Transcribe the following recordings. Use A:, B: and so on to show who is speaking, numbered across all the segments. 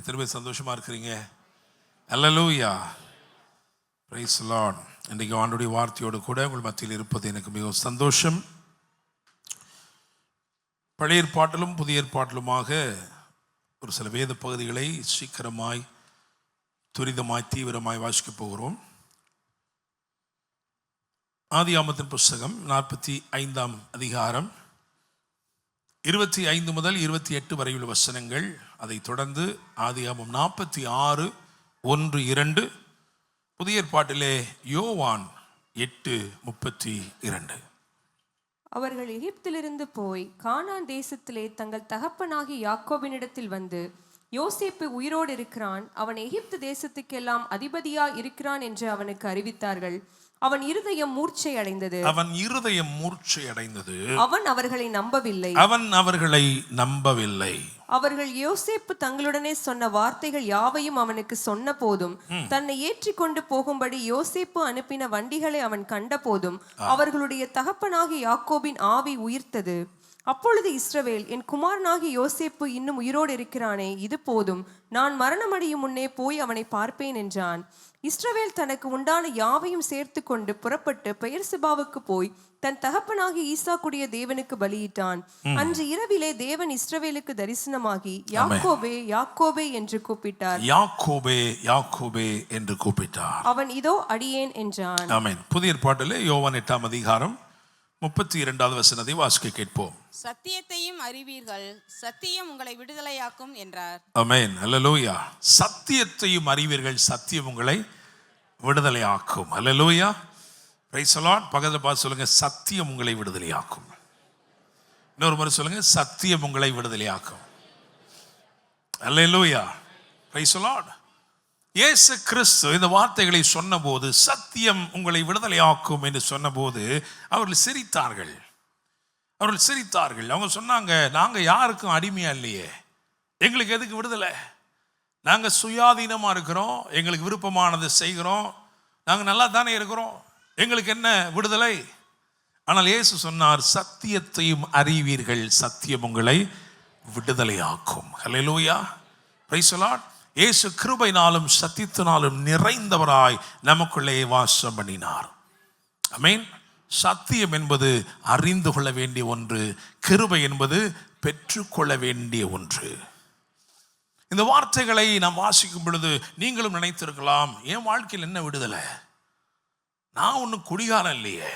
A: எத்தனை பேர் சந்தோஷமா இருக்கிறீங்க? அல்லேலூயா, பிரைஸ் தி லார்ட். இன்றைக்கு ஆண்டவருடைய வார்த்தையோடு கூட உங்கள் மத்தியில் இருப்பது எனக்கு மிகவும் சந்தோஷம். பழைய ஏற்பாட்டிலும் புதிய ஏற்பாட்டிலுமாக ஒரு சில வேத பகுதிகளை சீக்கிரமாய் துரிதமாய் தீவிரமாய் வாசிக்கப் போகிறோம். ஆதியாகமத்தின் புஸ்தகம் 45ஆம் அதிகாரம் 25 முதல் 28 வரை உள்ள வசனங்கள். அதை தொடர்ந்து ஆதியாகமம் 46, 1, 2, புதிய ஏற்பாட்டிலே யோவான் 8:32.
B: அவர்கள் எகிப்திலிருந்து போய் கானான் தேசத்திலே தங்கள் தகப்பனாகி யாக்கோபினிடத்தில் வந்து, யோசேப்பு உயிரோடு இருக்கிறான், அவன் எகிப்து தேசத்துக்கெல்லாம் அதிபதியா இருக்கிறான் என்று அவனுக்கு அறிவித்தார்கள். அவன் இருதயம் மூர்ச்சை அடைந்தது. அவன் அவர்களை நம்பவில்லை. அவர்கள் யோசேப்பு தங்களுடனே சொன்ன வார்த்தைகள் யாவையும் அவனுக்கு சொன்ன போதும், தன்னை ஏற்றிக்கொண்டு போகும்படி யோசேப்பு அனுப்பின வண்டிகளை அவன் கண்ட போதும், அவர்களுடைய தகப்பனாகி யாக்கோபின் ஆவி உயிர்த்தது. அப்பொழுது இஸ்ரவேல், என் குமாரனாகி யோசேப்பு இன்னும் உயிரோடு இருக்கிறானே, இது போதும், நான் மரணமடையும் முன்னே போய் அவனை பார்ப்பேன் என்றான். இஸ்ரவேல் தனக்கு உண்டான யாவையும் சேர்த்து கொண்டு புறப்பட்டு பெயர்செபாவுக்கு போய் தன் தகப்பனாகி ஈசாக்குடைய தேவனுக்கு பலியிட்டான். அன்று இரவிலே தேவன் இஸ்ரவேலுக்கு தரிசனமாகி, யாக்கோபே யாக்கோபே என்று கூப்பிட்டார். அவன் இதோ அடியேன் என்றான்.
A: ஆமென். புதிய ஏற்பாட்டிலே யோவான் 8ஆம் அதிகாரம் 32வது வசனத்தை வாசிக்க கேட்போம்.
C: சத்தியத்தையும் அறிவீர்கள், சத்தியம் உங்களை விடுதலையாக்கும் என்றார்.
A: ஆமென், அல்லேலூயா. சத்தியத்தையும் அறிவீர்கள், சத்தியம் உங்களை விடுதலையாக்கும். அல்லேலூயா, பிரைஸ் தி லார்ட். பக்கத்துல பார்த்து சொல்லுங்க, சத்தியம் உங்களை விடுதலையாக்கும். இன்னொரு முறை சொல்லுங்க, சத்தியம் உங்களை விடுதலையாக்கும். அல்லேலூயா, பிரைஸ் தி லார்ட். இயேசு கிறிஸ்து இந்த வார்த்தைகளை சொன்னபோது, சத்தியம் உங்களை விடுதலையாக்கும் என்று சொன்னபோது அவர்கள் சிரித்தார்கள். அவங்க சொன்னாங்க, நாங்க யாருக்கும் அடிமையா இல்லையே, எங்களுக்கு எதுக்கு விடுதலை? நாங்க சுயாதீனமா இருக்கிறோம், எங்களுக்கு விருப்பமானதை செய்கிறோம், நாங்க நல்லா தானே இருக்கிறோம், எங்களுக்கு என்ன விடுதலை? ஆனால் இயேசு சொன்னார், சத்தியத்தையும் அறிவீர்கள், சத்தியம் உங்களை விடுதலையாக்கும். ஹல்லேலூயா, பிரைஸ் தி லார்ட். இயேசு கிருபையினாலும் சத்தியத்தினாலும் நிறைந்தவராய் நமக்குள்ளே வாசம் பண்ணினார். ஆமென். சத்தியம் என்பது அறிந்து கொள்ள வேண்டிய ஒன்று, கிருபை என்பது பெற்றுக்கொள்ள வேண்டிய ஒன்று. இந்த வார்த்தைகளை நாம் வாசிக்கும் பொழுது நீங்களும் நினைத்திருக்கலாம், என் வாழ்க்கையில் என்ன விடுதலை? நான் ஒன்றும் குடிகாரன் இல்லையே,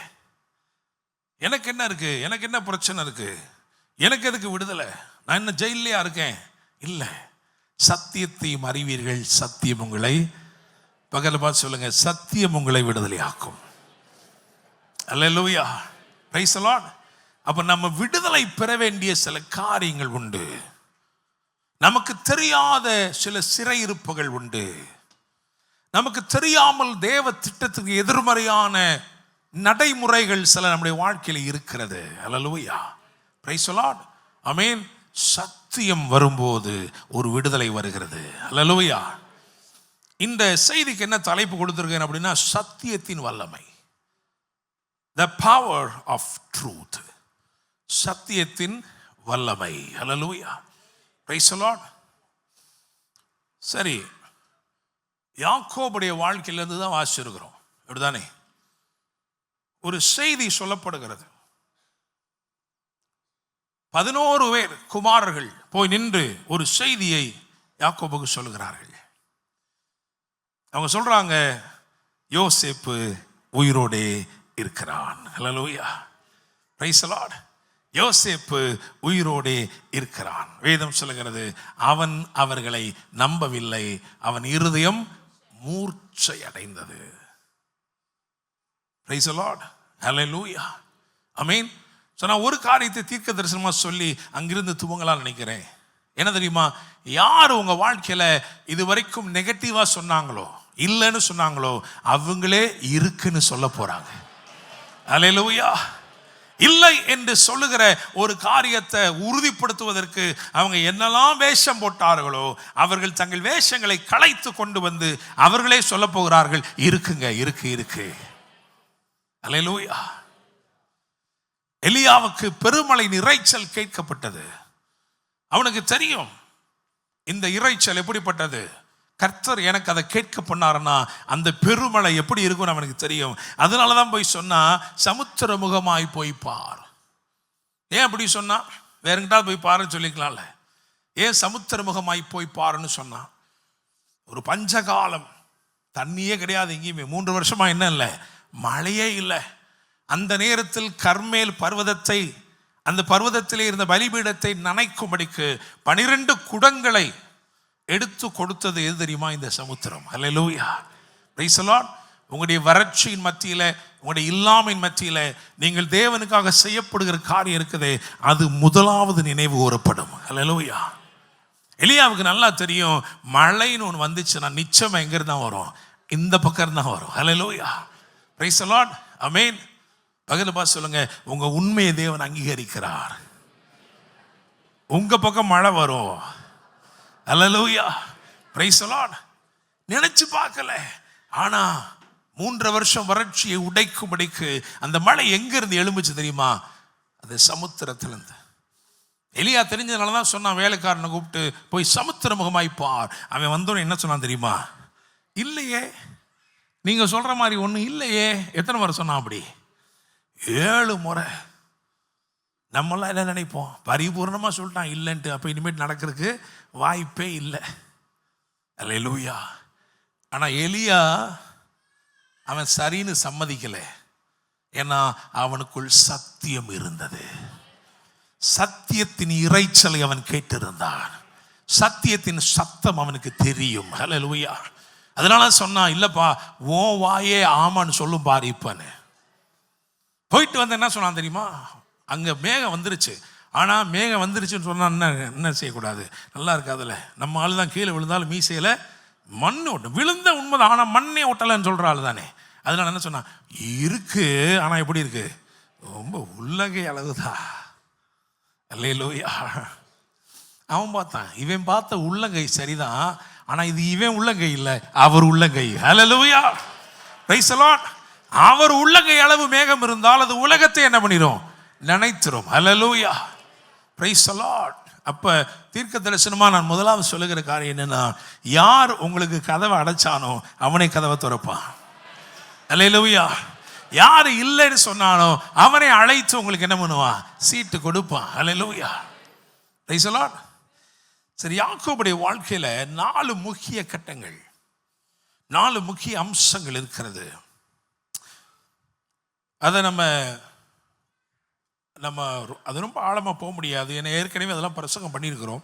A: எனக்கு என்ன இருக்கு, எனக்கு என்ன பிரச்சனை இருக்கு, எனக்கு எதுக்கு விடுதலை? நான் என்ன ஜெயிலையா இருக்கேன்? இல்லை. சத்தியத்தையும் அறிவீர்கள், சத்தியம் உங்களை, பக்கத்துல பார்த்து சொல்லுங்க, சத்தியம் உங்களை விடுதலையாக்கும். அல்லேலூயா, பிரைஸ் தி லார்ட். அப்ப நம்ம விடுதலை பெற வேண்டிய சில காரியங்கள் உண்டு. நமக்கு தெரியாத சில சிறையிருப்புகள் உண்டு. நமக்கு தெரியாமல் தேவ திட்டத்துக்கு எதிர்மறையான நடைமுறைகள் சில நம்முடைய வாழ்க்கையில் இருக்கிறது. அல்லேலூயா, பிரைஸ் தி லார்ட். ஆமென். சத்தியம் வரும்போது ஒரு விடுதலை வருகிறது. அல்லேலூயா. இந்த செய்திக்கு என்ன தலைப்பு கொடுத்திருக்கேன் அப்படின்னா, சத்தியத்தின் வல்லமை, the power of truth. சத்தியத்தின் வல்லமை. அல்லேலூயா, பிரைஸ் தி லார்ட். சரி, யாக்கோபுடைய வாழ்க்கையிலிருந்து தான் வாசிச்சிருக்கிறோம், அப்படிதானே? ஒரு செய்தி சொல்லப்படுகிறது. 11 பேர் குமாரர்கள் போய் நின்று ஒரு செய்தியை யாக்கோபுக்கு சொல்லுகிறார்கள். அவங்க சொல்றாங்க, யோசேப்பு உயிரோடே இருக்கிறான். ஹல்லேலூயா, பிரைஸ் தி லார்ட். யோசேப்பு உயிரோடே இருக்கிறான். வேதம் சொல்லுகிறது, அவன் அவர்களை நம்பவில்லை, அவன் இருதயம் மூர்ச்சை அடைந்தது. பிரைஸ் தி லார்ட், ஹல்லேலூயா, ஆமென். நான் ஒரு காரியத்தை தீர்க்க தரிசனமா சொல்லி அங்கிருந்து துவங்கலாம் நினைக்கிறேன். என்ன தெரியுமா? யார் உங்க வாழ்க்கையில இதுவரைக்கும் நெகட்டிவா சொன்னாங்களோ, இல்லைன்னு சொன்னாங்களோ, அவங்களே இருக்குன்னு சொல்ல போறாங்க. அல்லேலூயா. இல்லை என்று சொல்லுகிற ஒரு காரியத்தை உறுதிப்படுத்துவதற்கு அவங்க என்னெல்லாம் வேஷம் போட்டார்களோ, அவர்கள் தங்கள் வேஷங்களை களைத்து கொண்டு வந்து அவர்களே சொல்ல போகிறார்கள், இருக்குங்க, இருக்கு. அல்லேலூயா. எலியாவுக்கு பெருமழை இறைச்சல் கேட்கப்பட்டது. அவனுக்கு தெரியும், இந்த இறைச்சல் எப்படிப்பட்டது? கர்த்தர் எனக்கு அதை கேட்க பண்ணாருன்னா அந்த பெருமழை எப்படி இருக்கும்னு அவனுக்கு தெரியும். அதனால தான் போய் சொன்னா சமுத்திர முகமாய் போய் பார். ஏன் அப்படி சொன்னா? வேற எங்கிட்ட போய் பாருன்னு சொல்லிக்கலாம்ல. ஏன் சமுத்திர முகமாய் போய் பாருன்னு சொன்னா? ஒரு பஞ்சகாலம், தண்ணியே கிடையாது எங்கேயுமே. 3 வருஷமா என்ன இல்லை, மழையே இல்லை. அந்த நேரத்தில் கர்மேல் பர்வதத்தை, அந்த பர்வதத்திலே இருந்த பலிபீடத்தை நனைக்கும்படிக்கு 12 குடங்களை எடுத்து கொடுத்தது எது தெரியுமா? இந்த சமுத்திரம். ஹல்லேலூயா, பிரைஸ் தி லார்ட். உங்களுடைய வறட்சியின் மத்தியில, உங்களுடைய இல்லாமையின் மத்தியில நீங்கள் தேவனுக்காக செய்யப்படுகிற காரியம் இருக்குது, அது முதலாவது நினைவு கூறப்படும். ஹல்லேலூயா. எலியாவுக்கு நல்லா தெரியும், மழைன்னு ஒன்று வந்துச்சுன்னா நிச்சயம் எங்கிருந்து தான் வரும், இந்த பக்கம் தான் வரும். ஹல்லேலூயா, பிரைஸ் தி லார்ட், ஆமென். பக்கத்துல பார்த்து சொல்லுங்க, உங்க உண்மையை தேவன் அங்கீகரிக்கிறார். உங்க பக்கம் மழை வரும். ஹல்லேலூயா, பிரைஸ் தி லார்ட். நினைச்சு பார்க்கல, ஆனா 3 வருஷம் வறட்சியை உடைக்கும்படிக்கு அந்த மழை எங்க இருந்து எழும்புச்சு தெரியுமா? அது சமுத்திரத்திலிருந்து. எலியா தெரிஞ்சதுனால தான் சொன்னான், வேலைக்காரனை கூப்பிட்டு போய் சமுத்திர முகமாய் பார். அவன் வந்தோன்னு என்ன சொன்னான் தெரியுமா? இல்லையே, நீங்க சொல்ற மாதிரி ஒன்றும் இல்லையே. எத்தனை முறை சொன்னான் அப்படி? 7 முறை. நம்மளாம் என்ன நினைப்போம், பரிபூர்ணமாக சொல்லிட்டான் இல்லைன்ட்டு, அப்போ இனிமேல் நடக்கிறதுக்கு வாய்ப்பே இல்லை. அல்லேலூயா. ஆனால் எலியா அவன் சரின்னு சம்மதிக்கலை. ஏன்னா அவனுக்குள் சத்தியம் இருந்தது. சத்தியத்தின் இறைச்சலை அவன் கேட்டிருந்தான். சத்தியத்தின் சத்தம் அவனுக்கு தெரியும். அல்லேலூயா. அதனால சொன்னான், இல்லைப்பா ஓ வாயே ஆமான்னு சொல்லும் பாரு. இப்பன்னு போயிட்டு வந்து என்ன சொன்னான் தெரியுமா? அங்கே மேகம் வந்துருச்சு. ஆனால் மேகம் வந்துருச்சுன்னு சொன்னால் என்ன செய்யக்கூடாது, நல்லா இருக்காதுல்ல. நம்ம ஆள் தான் கீழே விழுந்தாலும் மீசையில் மண் ஓட்டும், விழுந்த உண்மைதான், ஆனால் மண்ணே ஓட்டலைன்னு சொல்கிற ஆள் தானே. அதனால என்ன சொன்னான், இருக்கு, ஆனால் எப்படி இருக்கு, ரொம்ப உள்ளங்கை அளவுதான். அல்லேலூயா. அவன் பார்த்தான், இவன் பார்த்த உள்ளங்கை சரிதான், ஆனால் இது இவன் உள்ளங்கை இல்லை, அவர் உள்ளங்கை. அல்லேலூயா, பிரைஸ் தி லார்ட். அவர் உள்ளங்கை அளவு மேகம் இருந்தால் அது உலகத்தை என்ன பண்ணிடும், நினைத்திரும். அல்லேலூயா, பிரைஸ் தி லார்ட். அப்ப தீர்க்க தரிசனமா நான் முதலாவது சொல்லுகிற காரியம் என்னன்னா, யார் உங்களுக்கு கதவை அடைச்சானோ அவனை கதவை திறப்பான். அல்லேலூயா. யார் இல்லைன்னு சொன்னானோ அவனை அழைத்து உங்களுக்கு என்ன பண்ணுவான், சீட்டு கொடுப்பான். அல்லேலூயா, பிரைஸ் தி லார்ட். சரி, யாக்கோபுடைய வாழ்க்கையில 4 முக்கிய கட்டங்கள், 4 முக்கிய அம்சங்கள் இருக்கிறது. அதை நம்ம அது ரொம்ப ஆழமாக போக முடியாது, ஏன்னா ஏற்கனவே அதெல்லாம் பிரசங்கம் பண்ணியிருக்கிறோம்.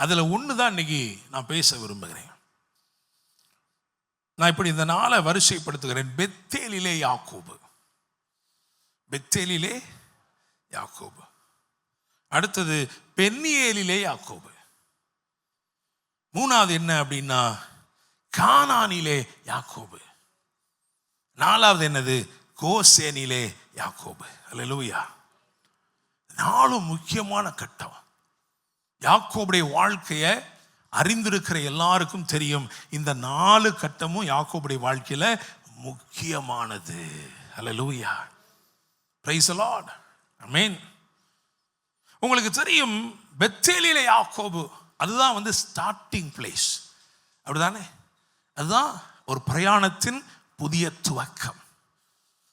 A: அதில் ஒன்று தான் இன்னைக்கு நான் பேச விரும்புகிறேன். நான் இப்படி இந்த நாளை வரிசைப்படுத்துகிறேன். பெத்தேலிலே யாக்கோபு, பெத்தேலிலே யாக்கோபு. அடுத்தது பென்னியேலிலே யாக்கோபு. 3வது என்ன அப்படின்னா கானானிலே யாக்கோபு. 4வது என்னது, கோசேனிலே யாக்கோபு. அல்லேலூயா. 4 முக்கியமான கட்டம். யாக்கோபுடைய வாழ்க்கையை அறிந்திருக்கிற எல்லாருக்கும் தெரியும், இந்த 4 கட்டமும் யாக்கோபுடைய வாழ்க்கையில முக்கியமானது. அல்லேலூயா, பிரைஸ் தி லார்ட், ஆமென். உங்களுக்கு தெரியும், பெத்தேலிலே யாக்கோபு அதுதான் ஸ்டார்டிங் பிளேஸ், அப்படிதானே? அதுதான் ஒரு பிரயாணத்தின் புதிய துவக்கம்.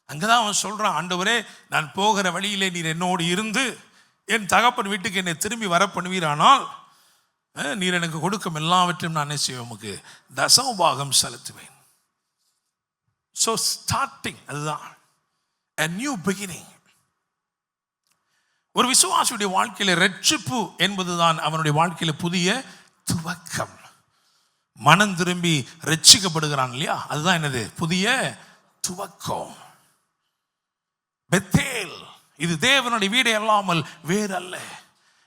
A: அங்கதான் அவன் சொல்றான், ஆண்டவரே நான் போகிற வழியிலே நீர் என்னோடு இருந்து என் தகப்பன் வீட்டுக்கு என்னை திரும்பி வர பண்ணுவீரானால் நீர் எனக்கு கொடுக்கும் எல்லாவற்றையும் நான் என்ன செய்வேன், உமக்கு தசமபாகம் செலுத்துவேன். ஸோ ஸ்டார்டிங், அதுதான் a new beginning. ஒரு விசுவாசியுடைய வாழ்க்கையில ரட்சிப்பு என்பதுதான் அவனுடைய வாழ்க்கையில புதிய துவக்கம். மனம் திரும்பி ரட்சிக்கப்படுகிறான் இல்லையா, அதுதான் என்னது, புதிய துவக்கம். பெத்தேல், இது தேவனுடைய வீடு அல்லாமல் வேறல்ல.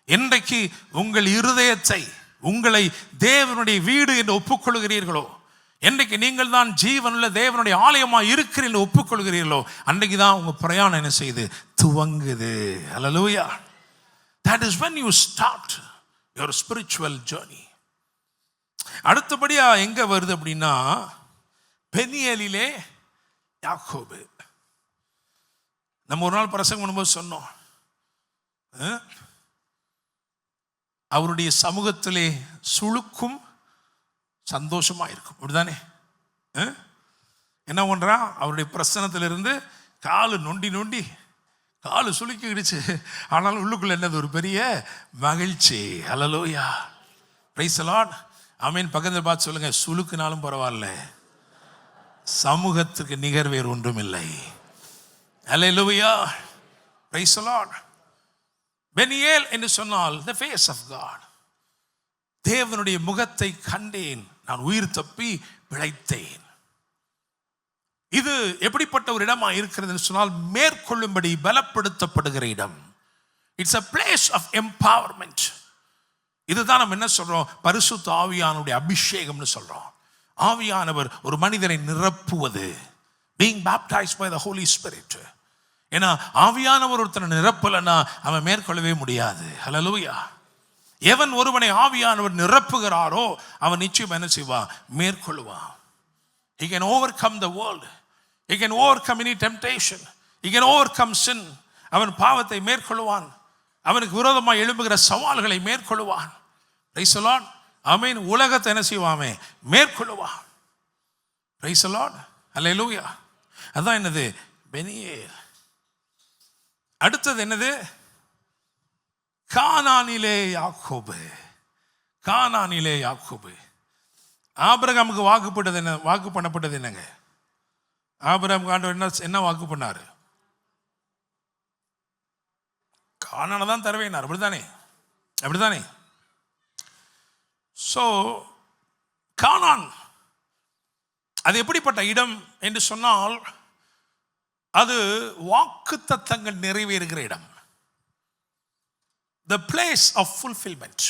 A: என்றைக்கு உங்கள் இருதயத்தை, உங்களை தேவனுடைய வீடு என்று ஒப்புக்கொள்கிறீர்களோ, என்றைக்கு நீங்கள் தான் ஜீவனுள்ள தேவனுடைய ஆலயமாக இருக்கிறீர்கள் ஒப்புக்கொள்கிறீர்களோ, அன்றைக்கு தான் உங்க பிரயாணம் என்ன செய்யுது, துவங்குது. அல்லேலூயா. That is when you start your spiritual journey. அடுத்தபடியா எங்க வருது அப்படின்னா பெனியேலிலே யாக்கோபு. நம்ம ஒரு நாள் பிரசங்கம் பண்ணும்போது சொன்னோம், அவருடைய சமூகத்திலே சுளுக்கும் சந்தோஷமா இருக்கும். அப்படிதானே? என்ன பண்றான்? அவருடைய பிரசனத்திலிருந்து காலு நொண்டி நொண்டி காலு சுளுக்கிடுச்சு. ஆனாலும் உள்ளுக்குள்ள என்னது? ஒரு பெரிய மகிழ்ச்சி. ஹல்லேலூயா, பிரைஸ் தி லார்ட். ஆமென். பக்கத்தில் பார்த்து சொல்லுங்க, சுளுக்குனாலும் பரவாயில்ல, சமூகத்துக்கு நிகர் வேறு ஒன்றும் இல்லை. ஹல்லேலூயா, பிரைஸ் தி லார்ட். பெனியேல் என்று சொன்னால் the face of God. தேவனுடைய முகத்தை கண்டேன், நான் உயிர் தப்பி பிழைத்தேன். இது எப்படிப்பட்ட ஒரு இடமா இருக்கிறது சொன்னால், மேற்கொள்ளும்படி பலப்படுத்தப்படுகிற இடம். It's a place of empowerment. இதுதான் நம்ம என்ன சொல்றோம்? பரிசுத்த ஆவியானுடைய அபிஷேகம்னு சொல்றோம். ஆவியானவர் ஒரு மனிதனை நிரப்புவது, being baptized by the Holy Spirit. ஏன்னா ஆவியானவர் ஒருத்தனை நிரப்பலன்னா அவன் மேற்கொள்ளவே முடியாது. ஹல்லேலூயா. எவன் ஒருவனை ஆவியானவர் நிரப்புகிறாரோ அவன் நிச்சயம் என்ன செய்வான்? மேற்கொள்வான். He can overcome the world. He can overcome any temptation. He can overcome sin. அவன் பாவத்தை மேற்கொள்வான். அவனுக்கு விரோதமாக எழும்புகிற சவால்களை மேற்கொள்வான். Praise the Lord. ஆமென். உலகத்தை என்ன செய்வாமே? மேற்கொள்வான். Praise the Lord. Hallelujah. அதான் என்னது? பெனியேல். அடுத்தது என்னது? கானானிலே யாக்கோபு. கானானிலே யாக்கோபு. ஆபிரகாமுக்கு வாக்கு பண்ணப்பட்டது என்னங்க? ஆபிரகாம் ஆண்டவர் என்ன வாக்கு பண்ணாரு? கானானை தான் தருவேனார். அப்படித்தானே? அப்படித்தானே? ஸோ கானான் அது எப்படிப்பட்ட இடம் என்று சொன்னால், அது வாக்குத்தத்தங்கள் நிறைவேறுகிற இடம். The place of fulfillment.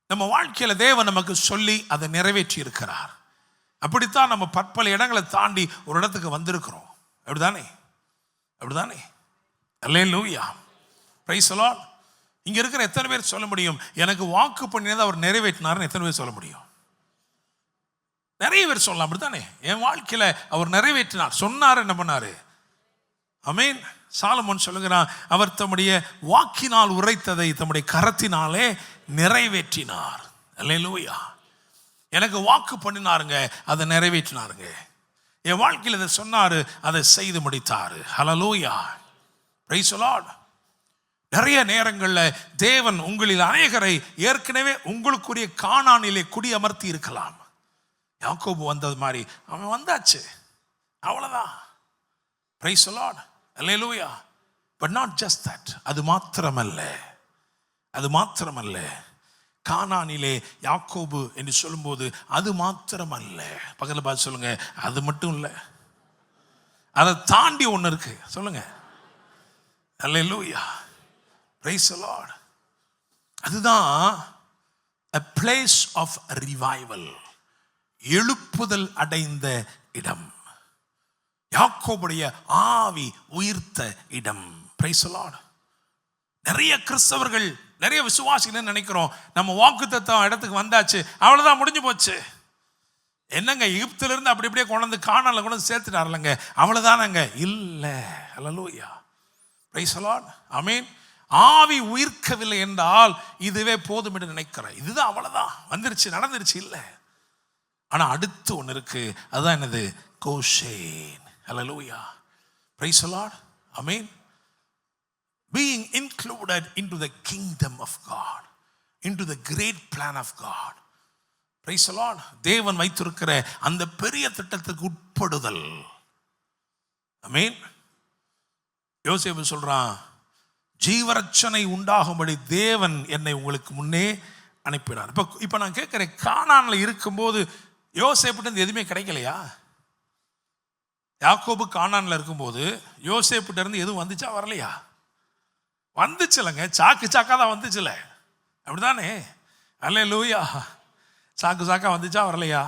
A: நம்ம வாழ்க்கையில் தேவன் நமக்கு சொல்லி அதை நிறைவேற்றி இருக்கிறார். அப்படித்தான் நம்ம பற்பல இடங்களை தாண்டி ஒரு இடத்துக்கு வந்திருக்கிறோம். அப்படிதானே? அப்படிதானே? அல்லேலூயா, பிரைஸ் தி லார்ட். இங்க இருக்கிற எத்தனை பேர் சொல்ல முடியும், எனக்கு வாக்கு பண்ணினதை அவர் நிறைவேற்றினார்னு எத்தனை பேர் சொல்ல முடியும்? நிறைய பேர் சொல்லலாம். அப்படித்தானே? என் வாழ்க்கையில அவர் நிறைவேற்றினார், சொன்னார், என்ன பண்ணாரு? ஆமென். சாலமோன் சொல்லுகிறான், அவர் தம்முடைய வாக்கினால் உரைத்ததை தம்முடைய கரத்தினாலே நிறைவேற்றினார். அல்லேலூயா. எனக்கு வாக்கு பண்ணினாருங்க, அதை நிறைவேற்றினாருங்க. என் வாழ்க்கையில் இதை சொன்னாரு, அதை செய்து முடித்தாரு. ஹல்லேலூயா, பிரைஸ் தி லார்ட். நிறைய நேரங்களில் தேவன் உங்களில் அநேகரை ஏற்கனவே உங்களுக்குரிய கானானிலே குடியமர்த்தி இருக்கலாம். யாக்கோபு வந்தது மாதிரி அவன் வந்தாச்சு, அவ்வளவுதான். Price the Lord. Hallelujah. But not just that. அது மாத்திரமல்ல, அது மாத்திரமல்ல. கானானிலே யாக்கோபு என்று சொல்லும்போது அது மாத்திரமல்ல. பக்கத்தில் பார்த்து சொல்லுங்க, அது மட்டும் இல்லை, அதை தாண்டி ஒன்று இருக்கு. சொல்லுங்க, அல்லேலூயா, பிரைஸ் தி லார்ட். அதுதான் a place of revival. எழுப்புதல் அடைந்த இடம். யாக்கோபுடைய ஆவி உயிர்த்த இடம். Price the Lord. நிறைய கிறிஸ்தவர்கள், நிறைய விசுவாசிகள் நினைக்கிறோம், நம்ம வாக்குத்தத்தம் இடத்துக்கு வந்தாச்சு, அவ்வளவுதான், முடிஞ்சு போச்சு. என்னங்க, எகிப்துல இருந்து அப்படி அப்படியே கொண்டு கானான்ல கொண்டு சேர்த்துட்டாருலங்க, அவ்வளவுதானங்க? இல்லை. ஹல்லேலூயா, பிரைஸ் தி லார்ட். ஆமென். ஆவி உயிர்க்கவில்லை என்றால் இதுவே போதும் என்று நினைக்கிறேன். இதுதான், அவ்வளவுதான், வந்துருச்சு, நடந்துருச்சு. இல்லை. ஆனா அடுத்து ஒன்று இருக்கு. அதுதான் என்னது? Goshen. Hallelujah, praise the Lord. Amen. Being included into the kingdom of God, into the great plan of God. Praise the Lord. தேவன் வைத்திருக்கிற அந்த பெரிய திட்டத்துக்கு உட்படுதல். ஆமென். யோசேப்பு சொல்றான், ஜீவரட்சனை உண்டாகும்படி தேவன் என்னை உங்களுக்கு முன்னே அனுப்பினார். இப்ப நான் கேட்கிறேன், கானான்ல இருக்கும்போது யோசேப்புட்டு எதுவுமே கிடைக்கலையா? யாக்கோபு கானான்ல இருக்கும்போது யோசேப்புட்ட இருந்து எதுவும் வந்துச்சா, வரலையா? வந்துச்சுலங்க, சாக்கு சாக்கா தான் வந்துச்சுல. அப்படிதானே? அல்லேலூயா. சாக்கு சாக்கா வந்துச்சா, வரலையா?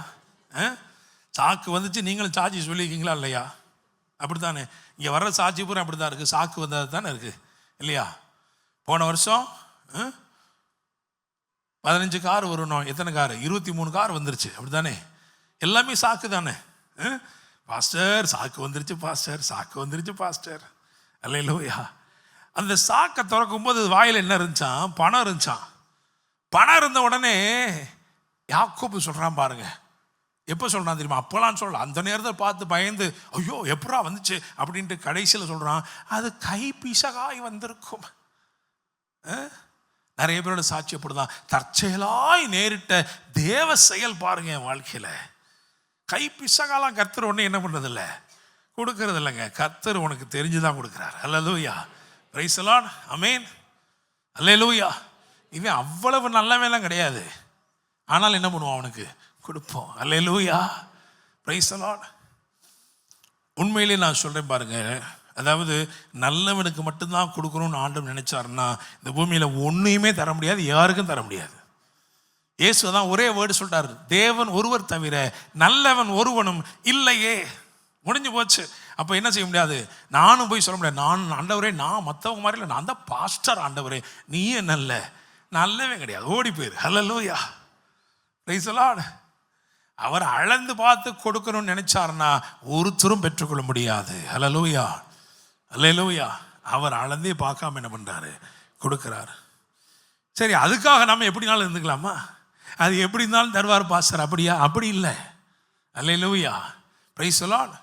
A: சாக்கு வந்துச்சு, நீங்களும் சாட்சி சொல்லியிருக்கீங்களா இல்லையா? அப்படித்தானே? இங்கே வர்ற சாட்சி பூரா அப்படி தான் இருக்குது, சாக்கு வந்தது தானே இருக்குது, இல்லையா? போன வருஷம் 15 கார் வரணும், எத்தனை கார்? 23 கார் வந்துருச்சு. அப்படித்தானே? எல்லாமே சாக்கு தானே. பாஸ்டர் சாக்கு வந்துருச்சு, பாஸ்டர் சாக்கு வந்துருச்சு, பாஸ்டர். அல்லேலூயா. அந்த சாக்கை திறக்கும் போது வாயில் என்ன இருந்துச்சான்? பணம் இருந்துச்சான். பணம் இருந்த உடனே யாக்கோபு சொல்றான் பாருங்க. எப்போ சொல்றான் தெரியுமா? அப்போலாம் சொல்லலாம், அந்த நேரத்தில் பார்த்து பயந்து ஐயோ எப்படா வந்துச்சு அப்படின்ட்டு கடைசியில் சொல்றான், அது கை பிசகாய் வந்திருக்கும். நிறைய பேரோட சாட்சியப்படுதான், தற்செயலாய் நேரிட்ட தேவ செயல் பாருங்க என் வாழ்க்கையில். கை பிசகாலாம் கர்த்தர் ஒன்று என்ன பண்ணுறதில்ல, கொடுக்கறது இல்லைங்க. கர்த்தர் உனக்கு தெரிஞ்சுதான் கொடுக்குறார். அல்லேலூயா, பிரைஸ் தி லார்ட், ஆமென், அல்லேலூயா. இவன் அவ்வளவு நல்லவெல்லாம் கிடையாது, ஆனால் என்ன பண்ணுவான், அவனுக்கு கொடுப்போம். அல்லேலூயா, பிரைஸ் தி லார்ட். உண்மையிலே நான் சொல்கிறேன் பாருங்க, அதாவது நல்லவனுக்கு மட்டும்தான் கொடுக்கணும்னு ஆண்டவர் நினைச்சாருன்னா இந்த பூமியில் ஒன்றையுமே தர முடியாது, யாருக்கும் தர முடியாது. இயேசு தான் ஒரே வேர்டு சொல்லிட்டார், தேவன் ஒருவர் தவிர நல்லவன் ஒருவனும் இல்லையே. முடிஞ்சு போச்சு. அப்போ என்ன செய்ய முடியாது, நானும் போய் சொல்ல முடியாது, நான் ஆண்டவரே நான் மற்றவங்க மாதிரி இல்லை, நான் தான் பாஸ்டர் ஆண்டவரே, நீயே நல்லவே கிடையாது, ஓடி போயிரு. ஹல்லேலூயா, பிரைஸ் தி லார்ட். அவர் அளந்து பார்த்து கொடுக்கணும்னு நினைச்சாருன்னா ஒருத்தரும் பெற்றுக்கொள்ள முடியாது. ஹல்லேலூயா, அல்லேலூயா. அவர் அளந்தே பார்க்காம என்ன பண்றாரு, கொடுக்கிறார். சரி, அதுக்காக நம்ம எப்படினாலும் இருந்துக்கலாமா? அது எப்படி இருந்தாலும் தருவார் பாஸ்டர், அப்படியா? அப்படி இல்லை. அல்லேலூயா, பிரைஸ் தி லார்ட்.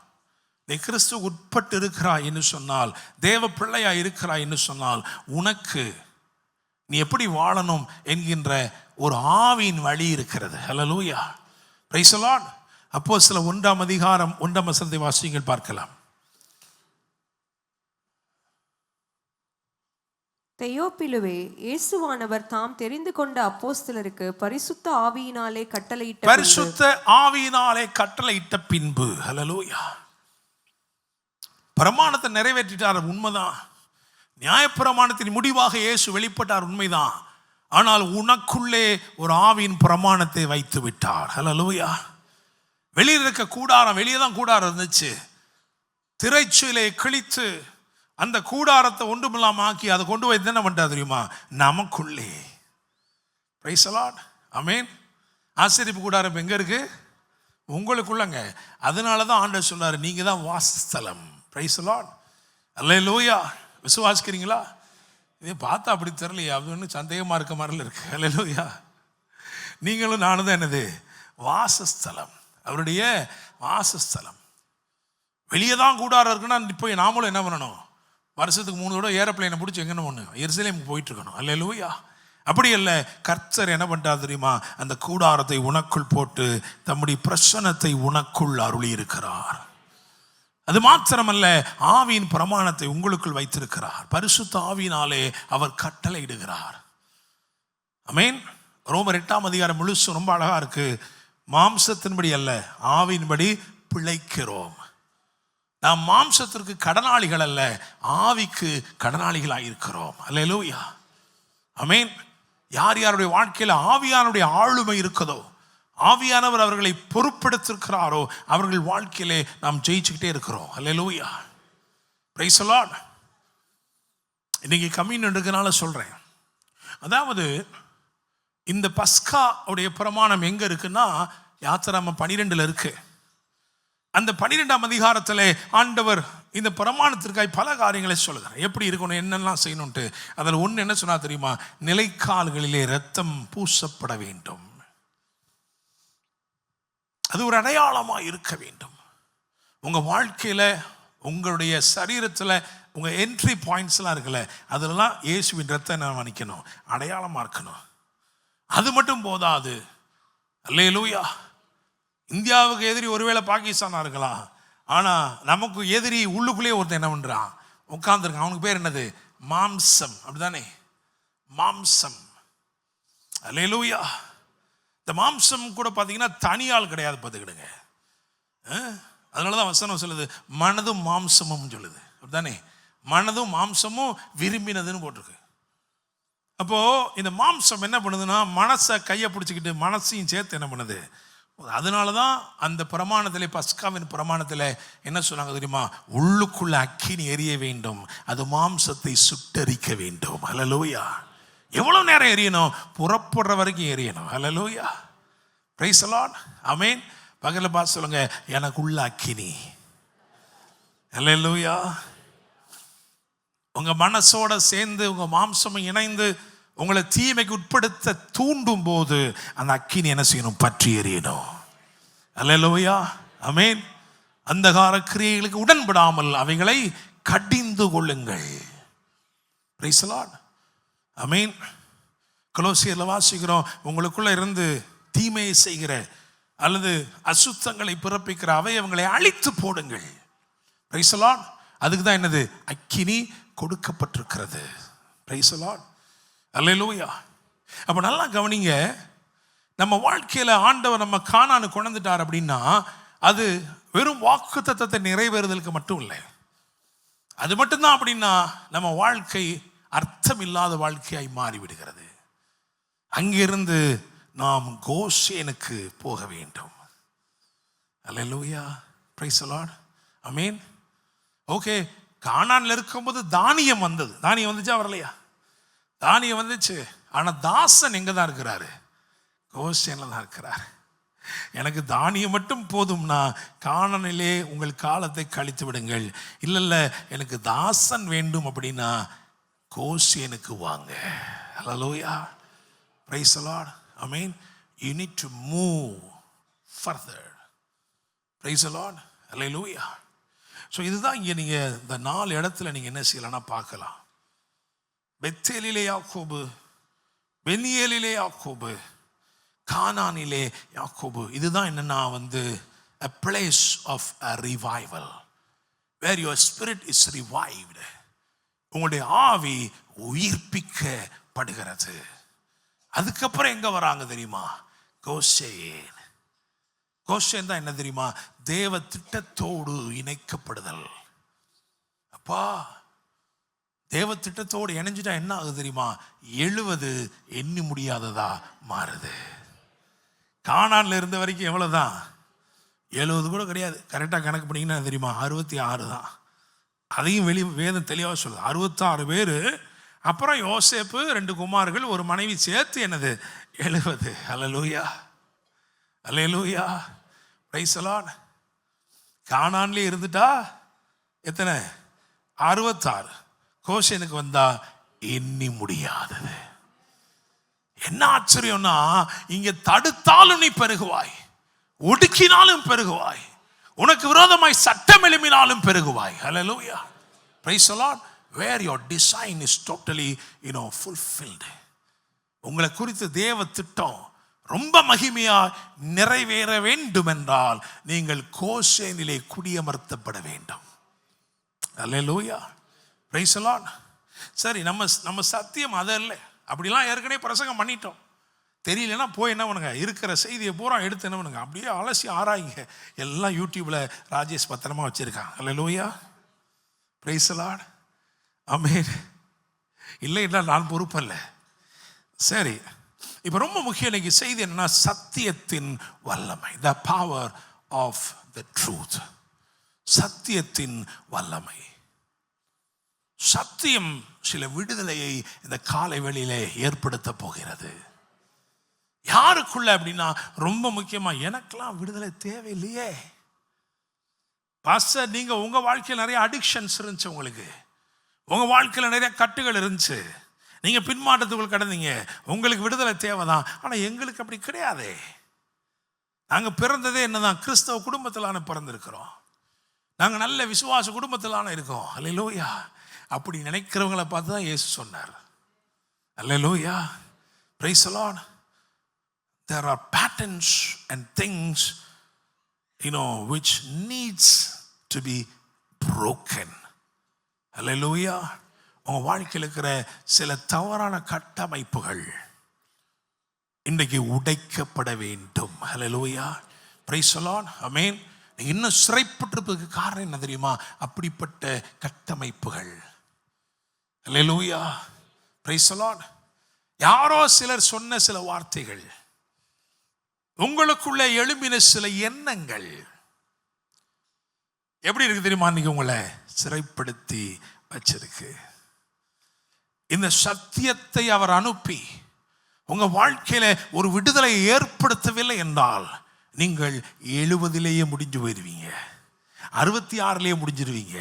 A: நீ கிறிஸ்து உட்பட்டு இருக்கிறாய் என்று சொன்னால், தேவ பிள்ளையா இருக்கிறாய் என்று சொன்னால், உனக்கு நீ எப்படி வாழணும் என்கின்ற ஒரு ஆவியின் வழி இருக்கிறது. ஹல்லேலூயா, பிரைஸ் தி லார்ட். அப்போஸ்தலர் 1ஆம் அதிகாரம் 1ஆம் வசனத்தை வாசியுங்கள் பார்க்கலாம்.
B: தெயோப்பிலுவே, இயேசுவானவர் தாம் தெரிந்து கொண்ட அப்போஸ்தலருக்கு பரிசுத்த ஆவியினாலே கட்டளையிட்ட பின்பு, ஹல்லேலூயா, பிரமாணத்தை நிறைவேற்றிட்டார், உண்மைதான். நியாயப்பிரமாணத்தின் முடிவாக இயேசு வெளிப்பட்டார், உண்மைதான். ஆனால் உனக்குள்ளே ஒரு ஆவியின் பிரமாணத்தை வைத்து விட்டார். ஹல்லேலூயா. வெளியில் இருக்க கூடாரம், வெளியே தான் கூடாரம் இருந்துச்சு, திரைச்சீலை கிழித்து அந்த கூடாரத்தை ஒன்றுமில்லாம ஆக்கி அதை கொண்டு போய் என்ன பண்ணுறா தெரியுமா, நமக்குள்ளே. பிரைஸ் தி லார்ட், ஆமென். ஆசரிப்பு கூடாரம் எங்க இருக்கு? உங்களுக்குள்ளங்க. அதனால தான் ஆண்டவர் சொன்னார், நீங்க தான் வாசஸ்தலம். பிரைஸ் தி லார்ட், அல்லேலூயா. விசுவாசிக்கிறீங்களா? இதை பார்த்தா அப்படி தெரியலையே, அது ஒன்று சந்தேகமாக இருக்க மாதிரில இருக்கு. அல்லேலூயா. நீங்களும் நானும் தான் என்னது, வாசஸ்தலம், அவருடைய வாசஸ்தலம். வெளியே தான் கூடாரம் இருக்குன்னா இப்போ நாமளும் என்ன பண்ணணும், வருஷத்துக்கு 3 தடவை ஏரோப்ளைனை பிடிச்சி எங்கே ஒன்று எருசலேமுக்கு போயிட்டு இருக்கணும். அல்லேலூயா. அப்படி இல்லை, கர்த்தர் என்ன பண்ணுறார் தெரியுமா, அந்த கூடாரத்தை உனக்குள் போட்டு தம்முடைய பிரசன்னத்தை உனக்குள் அருளி இருக்கிறார். அது மாத்திரமல்ல, ஆவியின் பிரமாணத்தை உங்களுக்குள் வைத்திருக்கிறார். பரிசுத்த ஆவியினாலே அவர் கட்டளையிடுகிறார். ஆமென். ரோமர் 8ஆம் அதிகாரம் முழுசும் ரொம்ப அழகா இருக்கு. மாம்சத்தின்படி அல்ல, ஆவியின்படி பிழைக்கிறோம். நாம் மாம்சத்திற்கு கடனாளிகள் அல்ல, ஆவிக்கு கடனாளிகளாக இருக்கிறோம். அல்லேலூயா, ஆமென். யார் யாருடைய வாழ்க்கையில் ஆவியானுடைய ஆளுமை இருக்குதோ, ஆவியானவர் அவர்களை பொறுப்பெடுத்திருக்கிறாரோ, அவர்கள் வாழ்க்கையிலே நாம் ஜெயிச்சுக்கிட்டே இருக்கிறோம். அல்லேலூயா, பிரைஸ் தி லார்ட். இன்னைக்கு கம்யூனியன் இருக்கிறனால சொல்றேன், அதாவது இந்த பஸ்கா உடைய பிரமாணம் எங்க இருக்குன்னா யாத்திராகமம் 12 இருக்கு. அந்த 12ஆம் அதிகாரத்தில் ஆண்டவர் இந்த பிரமாணத்திற்காக பல காரியங்களை சொல்லுகிறார், எப்படி இருக்கணும், என்னெல்லாம் செய்யணும்ட்டு. அதில் ஒன்று என்ன சொன்னா தெரியுமா, நிலைக்கால்களிலே இரத்தம் பூசப்பட வேண்டும். அது ஒரு அடையாளமாக இருக்க வேண்டும். உங்கள் வாழ்க்கையில், உங்களுடைய சரீரத்தில், உங்கள் என்ட்ரி பாயிண்ட்ஸ்லாம் இருக்குல்ல, அதிலலாம் இயேசுவின் ரத்தம் என்ன நினைக்கணும், அடையாளமாக இருக்கணும். அது மட்டும் போதாது. அல்லேலூயா. இந்தியாவுக்கு எதிரி ஒருவேளை பாகிஸ்தானா இருக்கலாம், ஆனால் நமக்கு எதிரி உள்ளுக்குள்ளேயே ஒருத்தன் என்ன பண்ணுறான், உட்கார்ந்துருக்கான். அவனுக்கு பேர் என்னது, மாம்சம். அப்படிதானே, மாம்சம். அல்லேலூயா. இந்த மாம்சம் கூட பார்த்தீங்கன்னா தனியால் கிடையாது, பார்த்துக்கிடுங்க. அதனால தான் வசனம் சொல்லுது, மனதும் மாம்சமும் சொல்லுது. அப்படிதானே, மனதும் மாம்சமும் விரும்பினதுன்னு போட்டிருக்கு. அப்போது இந்த மாம்சம் என்ன பண்ணுதுன்னா, மனசை கையை பிடிச்சிக்கிட்டு மனசையும் சேர்த்து என்ன பண்ணுது. அதனால தான் அந்த பிரமாணத்தில், பஸ்காவின் பிரமாணத்தில் என்ன சொன்னாங்க தெரியுமா, உள்ளுக்குள்ள அக்கினி எரிய வேண்டும், அது மாம்சத்தை சுட்டரிக்க வேண்டும். அல்லேலூயா. எவ்வளோ நேரம் எரியணும், புறப்படுற வரைக்கும் எரியணும். அல்லேலூயா, பிரைஸ் தி லார்ட், ஆமென். பகலில் பார்த்து சொல்லுங்க, எனக்குள்ள அக்கினி. அல்லேலூயா. உங்கள் மனசோட சேர்ந்து உங்கள் மாம்சமும் இணைந்து
A: உங்களை தீமைக்கு உட்படுத்த தூண்டும் போது அந்த அக்கினி என்ன செய்யணும்? பற்றி எறியணும். அல்லேலூயா, ஆமென். அந்தகார கிரியைகளுக்கு உடன்படாமல் அவைகளை கடிந்து கொள்ளுங்கள். பிரைஸ் தி லார்ட், ஆமென். கொலோசியர்ல வாசிக்கிறோம், உங்களுக்குள்ள இருந்து தீமையை செய்கிற அல்லது அசுத்தங்களை பிறப்பிக்கிற அவயவங்களை அழித்து போடுங்கள். Price the Lord. அதுக்கு தான் என்னது? அக்கினி கொடுக்கப்பட்டிருக்கிறது. பிரைஸ் தி லார்ட், அல்லேலூயா. அப்ப நல்லா கவனிங்க, நம்ம வாழ்க்கையில ஆண்டவர் நம்ம கானானு கொண்டுட்டார் அப்படின்னா அது வெறும் வாக்குத்தத்தத்தை நிறைவேறுதலுக்கு மட்டும் இல்லை. அது மட்டும்தான் அப்படின்னா நம்ம வாழ்க்கை அர்த்தம் இல்லாத வாழ்க்கையாய் மாறிவிடுகிறது. அங்கிருந்து நாம் கோஷேனுக்கு போக வேண்டும். Hallelujah, praise the Lord, amen. Okay, கானான்ல இருக்கும்போது தானியம் வந்தது. தானியம் வந்துச்சா வரலையா? தானியம் வந்துச்சு. ஆனா தாசன் எங்க தான் இருக்கிறாரு? கோஷேன்ல தான் இருக்கிறார். எனக்கு தானியம் மட்டும் போதும்னா கானானிலே உங்கள் காலத்தை கழித்து விடுங்கள். இல்லை எனக்கு தாசன் வேண்டும் அப்படின்னா கோஷேனுக்கு வாங்க. Hallelujah, praise the Lord, amen. You need to move further. Praise the Lord. Hallelujah. So இதுதான் இங்கே நீங்கள் இந்த 4 இடத்துல நீங்கள் என்ன செய்யலாம்னா பார்க்கலாம். பெத்தேலிலே யாக்கோபு, பெனியேலிலே யாக்கோபு, கானானிலே யாக்கோபு. இதுதான் என்னன்னா a place of a revival where your spirit is revived. உங்களுடைய ஆவி உயிர்ப்பிக்கப்படுகிறது. அதுக்கப்புறம் எங்க வராங்க தெரியுமா? கோஷேன். கோஷேன் தான் என்ன தெரியுமா? தேவ திட்டத்தோடு இணைக்கப்படுதல். அப்பா, தேவ திட்டத்தோடு இணைஞ்சிட்டா என்ன ஆகுது தெரியுமா? 70 எண்ணி முடியாததா மாறுது. கானான்ல இருந்த வரைக்கும் எவ்வளவுதான்? 70 கூட கிடையாது. கரெக்டாக கணக்கு பண்ணிங்கன்னா தெரியுமா? 66 தான். அதையும் வேதம் தெளிவாக சொல்லுது. 66 பேர். அப்புறம் யோசேப்பு, 2 குமார்கள், ஒரு மனைவி சேர்த்து என்னது? 70. அல்லேலூயா, அல்லேலூயா, பிரைஸ் தி லார்ட். கானான்லே இருந்துட்டா எத்தனை? 66. கோஷேனுக்கு வந்தா எண்ணி முடியாதது. என்ன ஆச்சரியம்னா, இங்க தடுத்தாலும் நீ பெருகுவாய், ஒடுக்கினாலும் பெருகுவாய், உனக்கு விரோதமாய் சட்டம் எழுப்பினாலும் பெருகுவாய். Hallelujah, praise the Lord. Where your design is totally fulfilled. உங்களை குறித்து தேவ திட்டம் ரொம்ப மகிமையா நிறைவேற வேண்டும் என்றால் நீங்கள் கோஷேனிலே குடியமர்த்தப்பட வேண்டும். Hallelujah, praise the Lord. சரி, நம்ம சத்தியம் அதல்ல. அப்படிலாம் ஏற்கனவே பிரசங்கம் பண்ணிட்டோம். தெரியலன்னா போய் என்ன பண்ணுங்க, இருக்கிற செய்தியை பூரா எடுத்து என்ன பண்ணுங்க, அப்படியே அலசி ஆராய்ங்க. எல்லாம் யூடியூப்ல ராஜேஷ் பத்திரமா வச்சிருக்காங்க. அல்லேலூயா, பிரைஸ் தி லார்ட், ஆமென். இல்லைன்னா நான் பொறுப்பல்ல. சரி, இப்போ ரொம்ப முக்கியம் இன்னைக்கு செய்தி என்னன்னா, சத்தியத்தின் வல்லமை. The power of the truth. சத்தியத்தின் வல்லமை. சத்தியம் சில விடுதலையை இந்த காலை வேளையிலே ஏற்படுத்த போகிறது. யாருக்குள்ள அப்படின்னா, ரொம்ப முக்கியமா எனக்கெல்லாம் விடுதலை தேவையில்லையே பாஸ்டர். நீங்க உங்க வாழ்க்கையில் நிறைய அடிக்ஷன்ஸ் இருந்துச்சு, உங்களுக்கு உங்க வாழ்க்கையில் நிறைய கட்டுகள் இருந்துச்சு, நீங்க பின்மாற்றத்துக்குள் கடந்தீங்க, உங்களுக்கு விடுதலை தேவைதான். ஆனா எங்களுக்கு அப்படி கிடையாதே. நாங்க பிறந்ததே என்னதான்? கிறிஸ்தவ குடும்பத்திலான பிறந்திருக்கிறோம். நாங்க நல்ல விசுவாச குடும்பத்திலான இருக்கோம். அல்லேலூயா. அப்படி நினைக்கிறவங்களை பார்த்து தான் இயேசு சொன்னார். Hallelujah, praise the Lord. There are patterns and things which needs to be broken. அல்லேலூயா. உங்க வாழ்க்கையில் இருக்கிற சில தவறான கட்டமைப்புகள் இன்றைக்கு உடைக்கப்பட வேண்டும். அல்லேலூயா, பிரைஸ் தி லார்ட், ஆமென். இன்னும் சிறைப்பட்டிருப்பதற்கு காரணம் என்ன தெரியுமா? அப்படிப்பட்ட கட்டமைப்புகள். அல்லேலூயா, பிரைஸ் தி லார்ட். யாரோ சிலர் சொன்ன சில வார்த்தைகள், உங்களுக்குள்ள எழும்பின சில எண்ணங்கள் எப்படி இருக்கு தெரியுமா? இன்னைக்கு உங்களை சிறைப்படுத்தி வச்சிருக்கு. இந்த சத்தியத்தை அவர் அனுப்பி உங்க வாழ்க்கையில ஒரு விடுதலை ஏற்படுத்தவில்லை என்றால் நீங்கள் 70 முடிஞ்சு போயிருவீங்க, 66 முடிஞ்சிருவீங்க.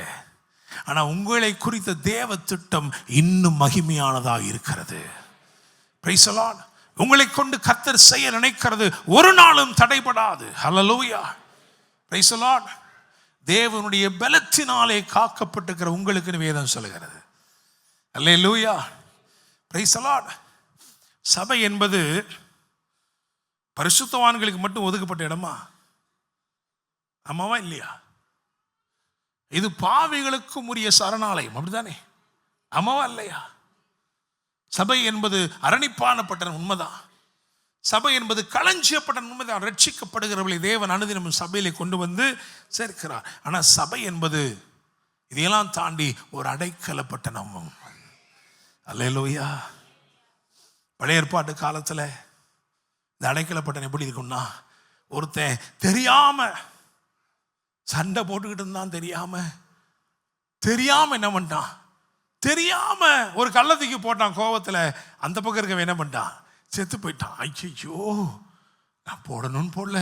A: ஆனா உங்களை குறித்த தேவ திட்டம் இன்னும் மகிமையானதாக இருக்கிறது. Price the Lord. உங்களை கொண்டு கர்த்தர் செய்ய நினைக்கிறது ஒரு நாளும் தடைபடாது. ஹல்லேலூயா. Praise the Lord. தேவனுடைய பலத்தினாலே காக்கப்பட்டிருக்கிற உங்களுக்கு வேதம் சொல்லுகிறது. அல்லேலூயா. Praise the Lord. சபை என்பது பரிசுத்தவான்களுக்கு மட்டும் ஒதுக்கப்பட்ட இடமா? ஆமாவா இல்லையா? இது பாவிகளுக்கும் உரிய சரணாலயம், அப்படித்தானே? ஆமாவா இல்லையா? சபை என்பது அரணிப்பான பட்டணம், உண்மைதான். சபை என்பது களஞ்சியப்பட்ட உண்மைதான். ரட்சிக்கப்படுகிறவர்களை தேவன் அனுதினம் சபையிலே கொண்டு வந்து சேர்க்கிறார். ஆனால் சபை என்பது இதையெல்லாம் தாண்டி ஒரு அடைக்கலப்பட்டணம். அல்லேலூயா. பழைய ஏற்பாட்டு காலத்தில் இந்த அடைக்கலப்பட்டணம் எப்படி இருக்கும்னா, ஒருத்தன் தெரியாம சண்டை போட்டுக்கிட்டு இருந்தான், தெரியாம என்ன பண்ணிட்டான், தெரியாம ஒரு கள்ளத்துக்கு போட்டான் கோவத்தில். அந்த பக்கம் இருக்க என்ன பண்ணிட்டான், செத்து போயிட்டான். ஐயோ, நான் போடணும்னு போடல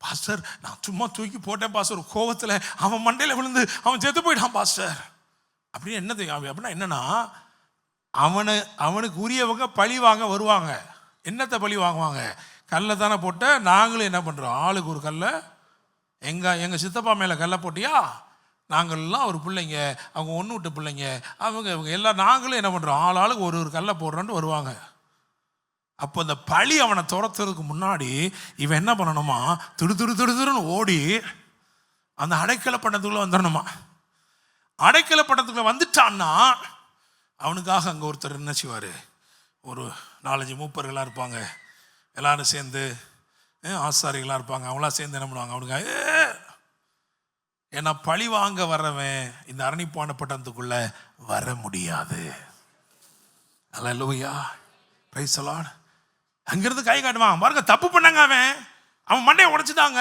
A: பாஸ்டர், நான் சும்மா தூக்கி போட்டேன் பாஸ்டர், கோவத்தில் அவன் மண்டையில் விழுந்து அவன் செத்து போயிட்டான் பாஸ்டர். அப்படின்னு என்னது அப்படின்னா என்னன்னா, அவனுக்கு உரியவங்க பழி வாங்க வருவாங்க. என்னத்தை பழி வாங்குவாங்க? கல்லை தானே போட்ட, நாங்களும் என்ன பண்ணுறோம், ஆளுக்கு ஒரு கல்லை, எங்கள் சித்தப்பா மேலே கல்லை போட்டியா, நாங்கள்லாம் ஒரு பிள்ளைங்க, அவங்க ஒன்று விட்ட பிள்ளைங்க, அவங்க எல்லாம் நாங்களும் என்ன பண்ணுறோம், ஆளுக்கு ஒரு கல்லை போடுறோன்ட்டு வருவாங்க. அப்போ இந்த பழி அவனை துரத்துறதுக்கு முன்னாடி இவன் என்ன பண்ணணுமா, துடுன்னு ஓடி அந்த அடைக்கலப்பட்டணத்துக்குள்ளே வந்துடணுமா. அடைக்கலப்பட்டணத்துக்குள்ளே வந்துட்டான்னா அவனுக்காக அங்கே ஒருத்தர் என்ன செய்வார், ஒரு 4-5 மூப்பர்களாக இருப்பாங்க, எல்லாரும் சேர்ந்து ஆசாரிகளாக இருப்பாங்க, அவங்களாம் சேர்ந்து என்ன பண்ணுவாங்க, அவனுக்காக ஏன்னா பழி வாங்க வர்றவன் இந்த அரணிப்பான பட்டணத்துக்குள்ளே வர முடியாது. அல்லேலூயா. Praise the Lord. அங்கிருந்து கை காட்டுவான், பாருங்க தப்பு பண்ணாங்க, அவன் மண்டையை உடைச்சிட்டாங்க,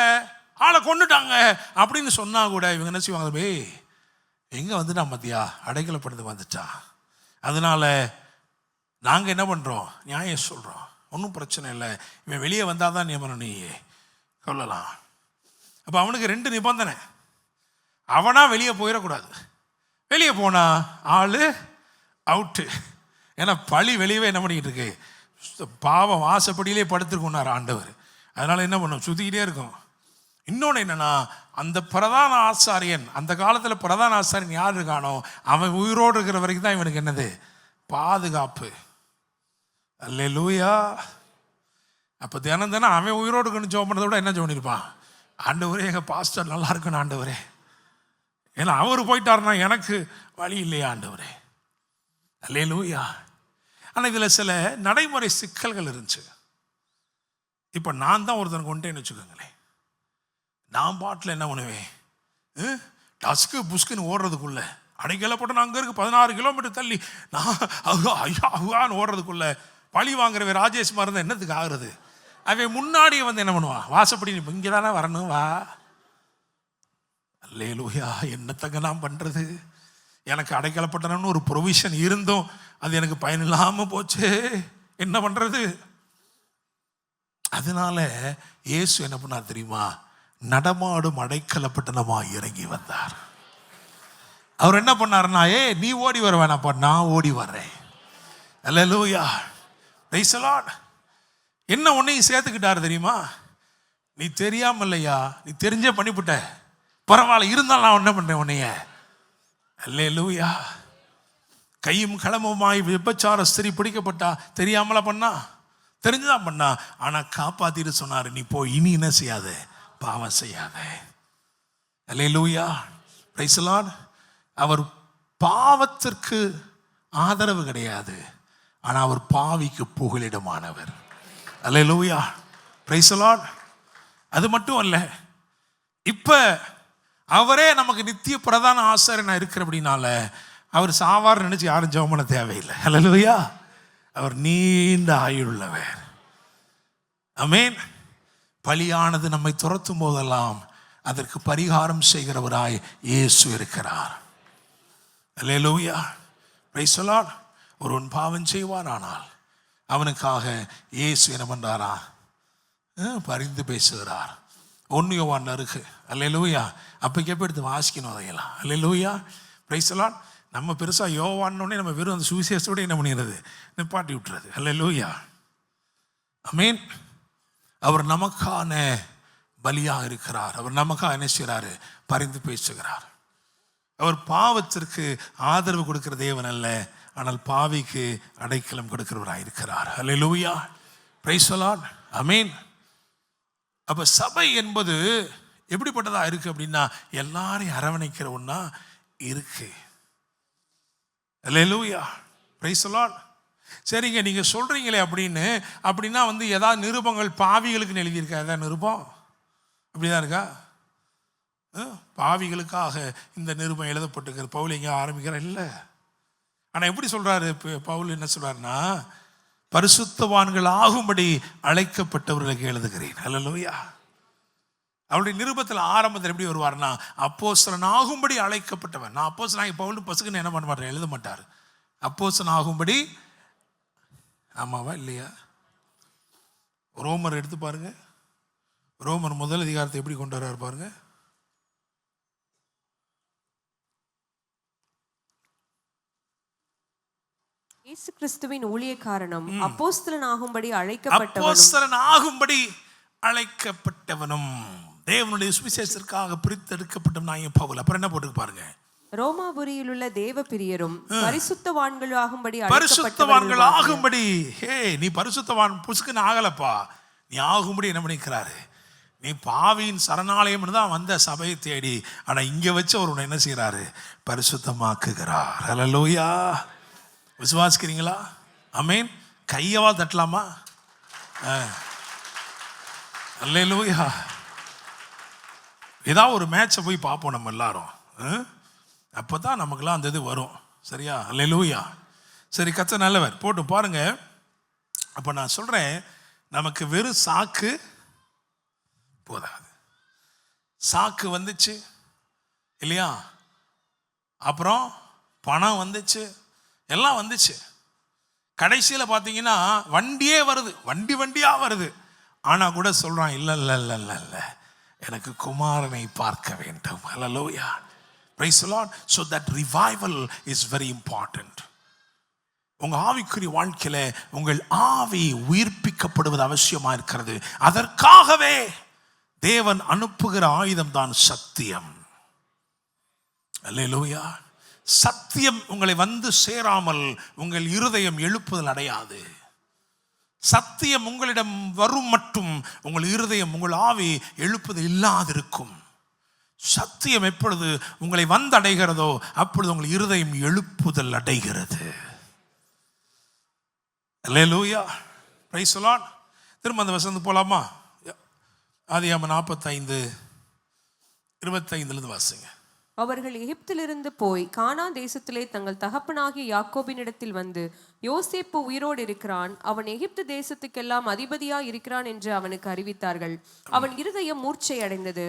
A: ஆளை கொண்டுட்டாங்க அப்படின்னு சொன்னா கூட இவங்க என்ன செய்வாங்க, எங்கே வந்துட்டான் மத்தியா, அடைக்கலப்பட்டது வந்துட்டான். அதனால நாங்கள் என்ன பண்ணுறோம், நியாயம் சொல்கிறோம், ஒன்றும் பிரச்சனை இல்லை, இவன் வெளியே வந்தால் தான் நியமனம், நீ சொல்லலாம். அப்போ அவனுக்கு 2 நிபந்தனை. அவனா வெளியே போயிடக்கூடாது, வெளியே போனா ஆள் அவுட்டு. ஏன்னா பழி வெளியவே என்ன பண்ணிக்கிட்டு இருக்கு, பாவம் வாசப்படியிலே படுத்துருக்கோன்னார் ஆண்டவர். அதனால் என்ன பண்ணும், சுற்றிக்கிட்டே இருக்கும். இன்னொன்று என்னென்னா, அந்த பிரதான ஆசாரியன், அந்த காலத்தில் பிரதான ஆசாரியன் யார் இருக்கானோ அவன் உயிரோடு இருக்கிற வரைக்கும் தான் இவனுக்கு என்னது, பாதுகாப்பு. அல்லேலூயா. அப்போ தினம் அவன் உயிரோடு இருக்கணும் ஜெபம் பண்ணுறத விட என்ன ஜெபம் பண்ணியிருப்பான், ஆண்டவரே எங்கள் பாஸ்டர் நல்லா இருக்கணும் ஆண்டவரே, ஏன்னா அவர் போயிட்டாருன்னா எனக்கு வழி இல்லையா ஆண்டவரே. அல்லேலூயா. ஆனால் இதில் சில நடைமுறை சிக்கல்கள் இருந்துச்சு. இப்போ நான் தான் ஒருத்தனை கொண்டேன்னு வச்சுக்கோங்களேன், நான் பாட்டில் என்ன பண்ணுவேன், டஸ்க்கு புஸ்குன்னு ஓடுறதுக்குள்ள, அடைக்கலப்பட்டணம் அங்கே இருக்குது 16 கிலோமீட்டர் தள்ளி, நான் ஐயான்னு ஓடுறதுக்குள்ள பழி வாங்குறவன் ராஜேஷ்மா இருந்தால் என்னத்துக்கு ஆகுறது, அவன் முன்னாடியே வந்து என்ன பண்ணுவான், வாசப்படி இங்கே தானே வரணும் வா. அல்லேலூயா. என்னத்தங்க நான் பண்ணுறது, எனக்கு அடைக்கலப்பட்டணும்னு ஒரு ப்ரொவிஷன் இருந்தும் அது எனக்கு பயனில்லாமல் போச்சு, என்ன பண்ணுறது. அதனால இயேசு என்ன பண்ணார் தெரியுமா, நடமாடும் அடைக்கலப்பட்டணமாக இறங்கி வந்தார். அவர் என்ன பண்ணாருன்னா, நீ ஓடி வர வேணாப்பா, நான் ஓடி வர்றேன். அல்லேலூயா. Praise the Lord. என்ன ஒன்னையும் சேர்த்துக்கிட்டாரு தெரியுமா, நீ தெரியாம இல்லையா, நீ தெரிஞ்சே பண்ணிவிட்ட, பரவாயில்ல, இருந்தாலும் நான் என்ன பண்ணுறேன் உன்னைய. அல்லேலூயா. கையும் களமுமாய் விபச்சார ஸ்திரீ பிடிக்கப்பட்டா, தெரியாமல பண்ணா, தெரிஞ்சுதான் பண்ணா, ஆனால் காப்பாத்திட்டு சொன்னார், நீ போய் இனி என்ன செய்யாத, பாவம் செய்யாத. அல்லேலூயா. Praise the Lord. அவர் பாவத்திற்கு ஆதரவு கிடையாது, ஆனால் அவர் பாவிக்கு புகலிடமானவர். அல்லேலூயா. Praise the Lord. அது மட்டும் அல்ல, இப்போ அவரே நமக்கு நித்திய பிரதான ஆசாரியனா இருக்கிறபடினால அவர் சாவார் நினைச்சு யாரும் ஜெபம் பண்ண தேவையில்லை. அல்லேலூயா. அவர் நீண்ட ஆயுள்ளவர். ஆமென். பலியானது நம்மை துரத்தும் போதெல்லாம் அதற்கு பரிகாரம் செய்கிறவராய் இயேசு இருக்கிறார். அல்லேலூயா. Praise the Lord. ஒருவன் பாவம் செய்வானானால் அவனுக்காக இயேசு என்ன பண்றாரா, பரிந்து பேசுகிறார். 1 யோவான் இருக்கு. அல்லேலூயா. அப்போ கேப்ப எடுத்து வாசிக்கணும் அதையெல்லாம். அல்லேலூயா. Praise the Lord. நம்ம பெருசாக யோவான்னொடனே நம்ம வெறும் அந்த சுவிசேஷத்தோடு என்ன பண்ணிடுறது, நிப்பாட்டி விட்டுறது. அல்லேலூயா, ஆமென். அவர் நமக்கான பலியாக இருக்கிறார். அவர் நமக்காக என்ன செய்கிறாரு, பரிந்து பேசுகிறார். அவர் பாவத்திற்கு ஆதரவு கொடுக்கிற தேவன் அல்ல, ஆனால் பாவிக்கு அடைக்கலம் கொடுக்கிறவராக இருக்கிறார். அல்லேலூயா, பிரைஸ் தி லார்ட், ஆமென். அப்போ சபை என்பது எப்படிப்பட்டதாக இருக்கு அப்படின்னா, எல்லாரையும் அரவணைக்கிற ஒன்றா இருக்கு. Hallelujah, praise the Lord. சரிங்க, நீங்கள் சொல்கிறீங்களே அப்படின்னா ஏதாவது நிருபங்கள் பாவிகளுக்குன்னு எழுதியிருக்கா? ஏதாவது நிருபம் அப்படிதான் இருக்கா? பாவிகளுக்காக இந்த நிருபம் எழுதப்பட்டிருக்கிற பவுல் எங்கே ஆரம்பிக்கிற இல்லை. ஆனால் எப்படி சொல்கிறாரு பவுல், என்ன சொல்கிறாருன்னா, பரிசுத்தவான்கள் ஆகும்படி அழைக்கப்பட்டவர்களுக்கு எழுதுகிறேன். அல்லேலூயா. அவருடைய நிருபத்தில் ஆரம்பத்தில் எப்படி வருவார்னா, அப்போஸ்தலன் ஆகும்படி அழைக்கப்பட்டவன். நான் அப்போஸ்தலன் பவுல் பசுக்குன்னு என்ன பண்ண மாட்டேன், எழுத மாட்டார். அப்போஸ்தலன் ஆகும்படி, ஆமாவா இல்லையா? ரோமர் எடுத்து பாருங்க. ரோமர் முதல் அதிகாரத்தை எப்படி கொண்டு வர்றாரு பாருங்க.
B: இயேசு கிறிஸ்துவின் ஊழியக்காரனும் அப்போஸ்தலன் ஆகும்படி அழைக்கப்பட்டவனும்,
A: அப்போஸ்தலன் ஆகும்படி அழைக்கப்பட்டவனும், தேவனுடைய சுவிசேஷத்திற்காக பிரித்தெடுக்கப்பட்ட நாயகன் பவுல். அப்புறம் என்ன போட்டு பாருங்க,
B: ரோமாபுரியில் உள்ள தேவ பிரியரும் பரிசுத்தவான்கள் ஆகும்படி
A: பரிசுத்தவான்கள் ஆகும்படி. ஹே, நீ பரிசுத்தவான் புசுக்குன்னு ஆகலப்பா, நீ ஆகும்படி என்ன பண்ணிக்கிறாரு, நீ பாவியின் சரணாலயம் தான் வந்த சபையை தேடி, ஆனா இங்க வச்சு அவர் உன்னை என்ன செய்யறாரு, பரிசுத்தமாக்குகிறார். அல்லேலூயா, விசுவாசிக்கிறீங்களா? ஆமென். கையவா தட்டலாமா? அல்லேலூயா. ஏதாவது ஒரு மேட்சை போய் பார்ப்போம் நம்ம எல்லாரும், அப்பதான் நமக்குலாம் அந்த இது வரும். சரியா? அல்லேலூயா. சரி, கர்த்தர் நல்லவர். போட்டு பாருங்க. அப்போ நான் சொல்றேன், நமக்கு வெறும் சாக்கு போதாது. சாக்கு வந்துச்சு இல்லையா, அப்புறம் பணம் வந்துச்சு, எல்லாம் வந்துச்சு. கடைசியில் பார்த்தீங்கன்னா வண்டியே வருது, வண்டியாக வருது. ஆனால் கூட சொல்கிறான், இல்லை இல்லை இல்லை இல்லை இல்லை, எனக்கு குமாரனை பார்க்க வேண்டும். Hallelujah, praise the Lord. So that revival is very important. உங்கள் ஆவிக்குரிய வாழ்க்கையில் உங்கள் ஆவி உயிர்ப்பிக்கப்படுவது அவசியமாக இருக்கிறது. அதற்காகவே தேவன் அனுப்புகிற ஆயுதம் தான் சத்தியம். அல்லேலூயா. சத்தியம் உங்களை வந்து சேராமல் உங்கள் இருதயம் எழுப்புதல் அடையாது. சத்தியம் உங்களிடம் வரும் மட்டும் உங்கள் இருதயம், உங்கள் ஆவி எழுப்புதல் இல்லாதிருக்கும். சத்தியம் எப்பொழுது உங்களை வந்தடைகிறதோ அப்பொழுது உங்கள் இருதயம் எழுப்புதல் அடைகிறது. அல்லேலூயா, பிரைஸ் தி லார்ட். திரும்ப அந்த வசனத்துக்கு போலாமா? ஆதியாகமம் 45:25 வாசிங்க.
B: அவர்கள் எகிப்திலிருந்து போய் கானான் தேசத்திலே தங்கள் தகப்பனாகிய யாக்கோபினிடத்தில் வந்து, யோசேப்பு உயிரோடு இருக்கிறான், அவன் எகிப்து தேசத்துக்கெல்லாம் அதிபதியாய் இருக்கிறான் என்று அவனுக்கு அறிவித்தார்கள். அவன் இருதயம் மூர்ச்சை அடைந்தது.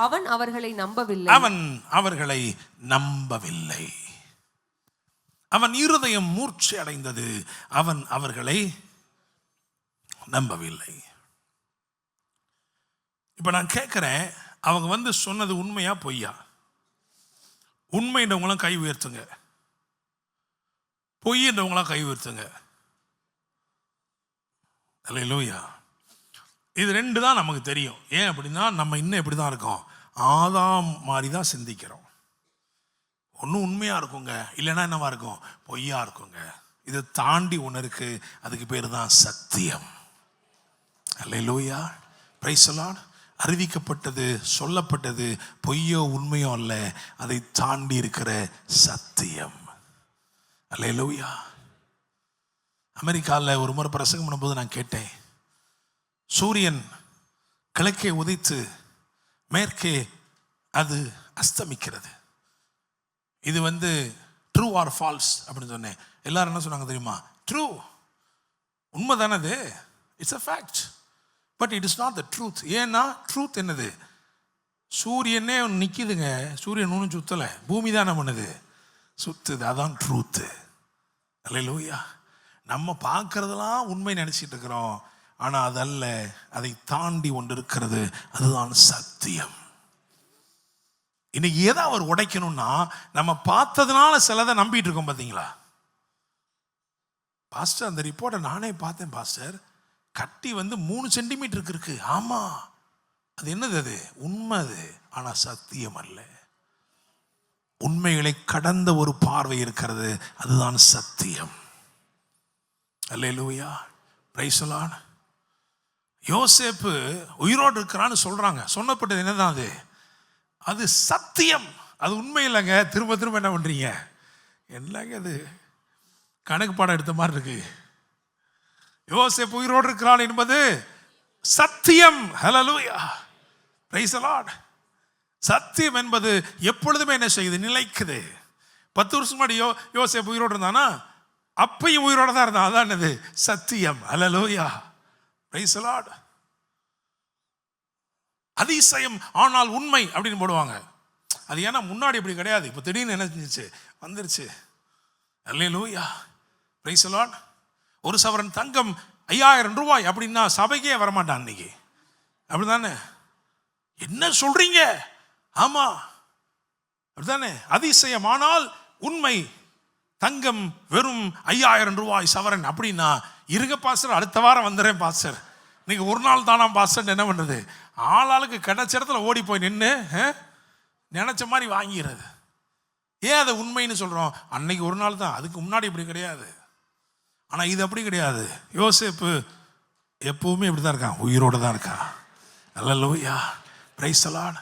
B: அவன் அவர்களை நம்பவில்லை.
A: அவன் இருதயம் மூர்ச்சை அடைந்தது, அவன் அவர்களை நம்பவில்லை. இப்ப நான் கேட்கிறேன், அவங்க வந்து சொன்னது உண்மையா பொய்யா? உண்மைன்றவங்களாம் கை உயர்த்துங்க, பொய்ன்றவங்களாம் கை உயர்த்துங்க. அல்லேலூயா. இது ரெண்டு தான் நமக்கு தெரியும். ஏன் அப்படின்னா, நம்ம இன்னும் எப்படி தான் இருக்கோம், ஆதாம் மாதிரி தான் சிந்திக்கிறோம். ஒன்றும் உண்மையாக இருக்குங்க, இல்லைன்னா என்னவா இருக்கும், பொய்யா இருக்குங்க. இதை தாண்டி ஒன்று இருக்கு, அதுக்கு பேர் தான் சத்தியம். Hallelujah, praise the Lord. அறிவிக்கப்பட்டது, சொல்லப்பட்டது பொய்யோ உண்மையோ அல்ல, அதை தாண்டி இருக்கிற சத்தியம். அல்லேலூயா. அமெரிக்காவில் ஒரு முறை பிரசங்கம் பண்ணும்போது நான் கேட்டேன், சூரியன் கிழக்கே உதித்து மேற்கே அது அஸ்தமிக்கிறது, இது வந்து ட்ரூ ஆர் ஃபால்ஸ் அப்படின்னு சொன்னேன். எல்லாரும் என்ன சொன்னாங்க தெரியுமா? ட்ரூ, உண்மை தானே அது, it's a fact, but it is not the truth. ஏன்னா ட்ரூத் என்னது, சூரியனே நிற்கிதுங்க, சூரியன் ஒன்றும் சுத்தலை, பூமி தானே பண்ணுது, சுத்துது, அதான் ட்ரூத்து. அல்லேலூயா. நம்ம பார்க்கறதெல்லாம் உண்மை நினச்சிட்டு இருக்கிறோம், ஆனால் அதல்ல, அதை தாண்டி ஒன்று இருக்கிறது, அதுதான் சத்தியம். இன்னைக்கு எதை அவர் உடைக்கணும்னா, நம்ம பார்த்ததுனால சிலதை நம்பிட்டு இருக்கோம். பார்த்தீங்களா பாஸ்டர், அந்த ரிப்போர்ட்டை நானே பார்த்தேன் பாஸ்டர், கட்டி 3 சென்டிமீட்டருக்கு இருக்கு. ஆமா, அது என்னது? அது உண்மை. அது ஆனா சத்தியம் அல்ல. உண்மைகளை கடந்த ஒரு பார்வை இருக்கிறது, அதுதான் சத்தியம். Hallelujah, praise the Lord. யோசேப்பு உயிரோடு இருக்கிறான்னு சொல்றாங்க. சொன்னப்பட்டது என்னதான்? அது அது சத்தியம், அது உண்மை இல்லைங்க. திரும்ப திரும்ப என்ன பண்றீங்க? என்னங்க அது கணக்கு பாடம் எடுத்த மாதிரி இருக்கு. யோசேப்பு உயிரோடு இருக்கிறான் என்பது சத்தியம். ஹல்லேலூயா, பிரைஸ் தி லார்ட். சத்தியம் என்பது எப்பொழுதுமே என்ன செய்யுது? நிலைக்குது. 10 வருஷம் முன்னாடி யோசேப்பு உயிரோடு இருந்தானா, அப்பையும் உயிரோட தான் இருந்தான். அதான் என்னது? சத்தியம். ஹல்லேலூயா, பிரைஸ் தி லார்ட். அதிசயம் ஆனால் உண்மை அப்படின்னு போடுவாங்க. அது ஏன்னா முன்னாடி இப்படி கிடையாது, இப்போ திடீர்னு என்ன செஞ்சிச்சு? வந்துருச்சு. அல்லேலூயா, பிரைஸ் தி லார்ட். 1 சவரன் தங்கம் 5000 ரூபாய் அப்படின்னா சபைக்கே வரமாட்டான் அன்னைக்கு. அப்படிதானே? என்ன சொல்றீங்க? ஆமா, அப்படிதானே? அதிசயம் ஆனால் உண்மை. தங்கம் வெறும் 5000 ரூபாய் சவரன் அப்படின்னா, இருங்க பாஸ்டர், அடுத்த வாரம் வந்துடுறேன் பாஸ்டர், நீங்க ஒரு நாள் தானா பாஸ்டர்? என்ன பண்றது? ஆளாளுக்கு கிடைச்ச இடத்துல ஓடி போய் நின்று நினைச்ச மாதிரி வாங்கிறது. ஏன் அதை உண்மைன்னு சொல்றோம்? அன்னைக்கு ஒரு நாள் தான், அதுக்கு முன்னாடி இப்படி கிடையாது. ஆனா இது அப்படி கிடையாது. யோசேப்பு எப்பவுமே இப்படி தான் இருக்கான், உயிரோடு தான் இருக்கான். அல்லேலூயா, பிரைஸ் தி லார்ட்.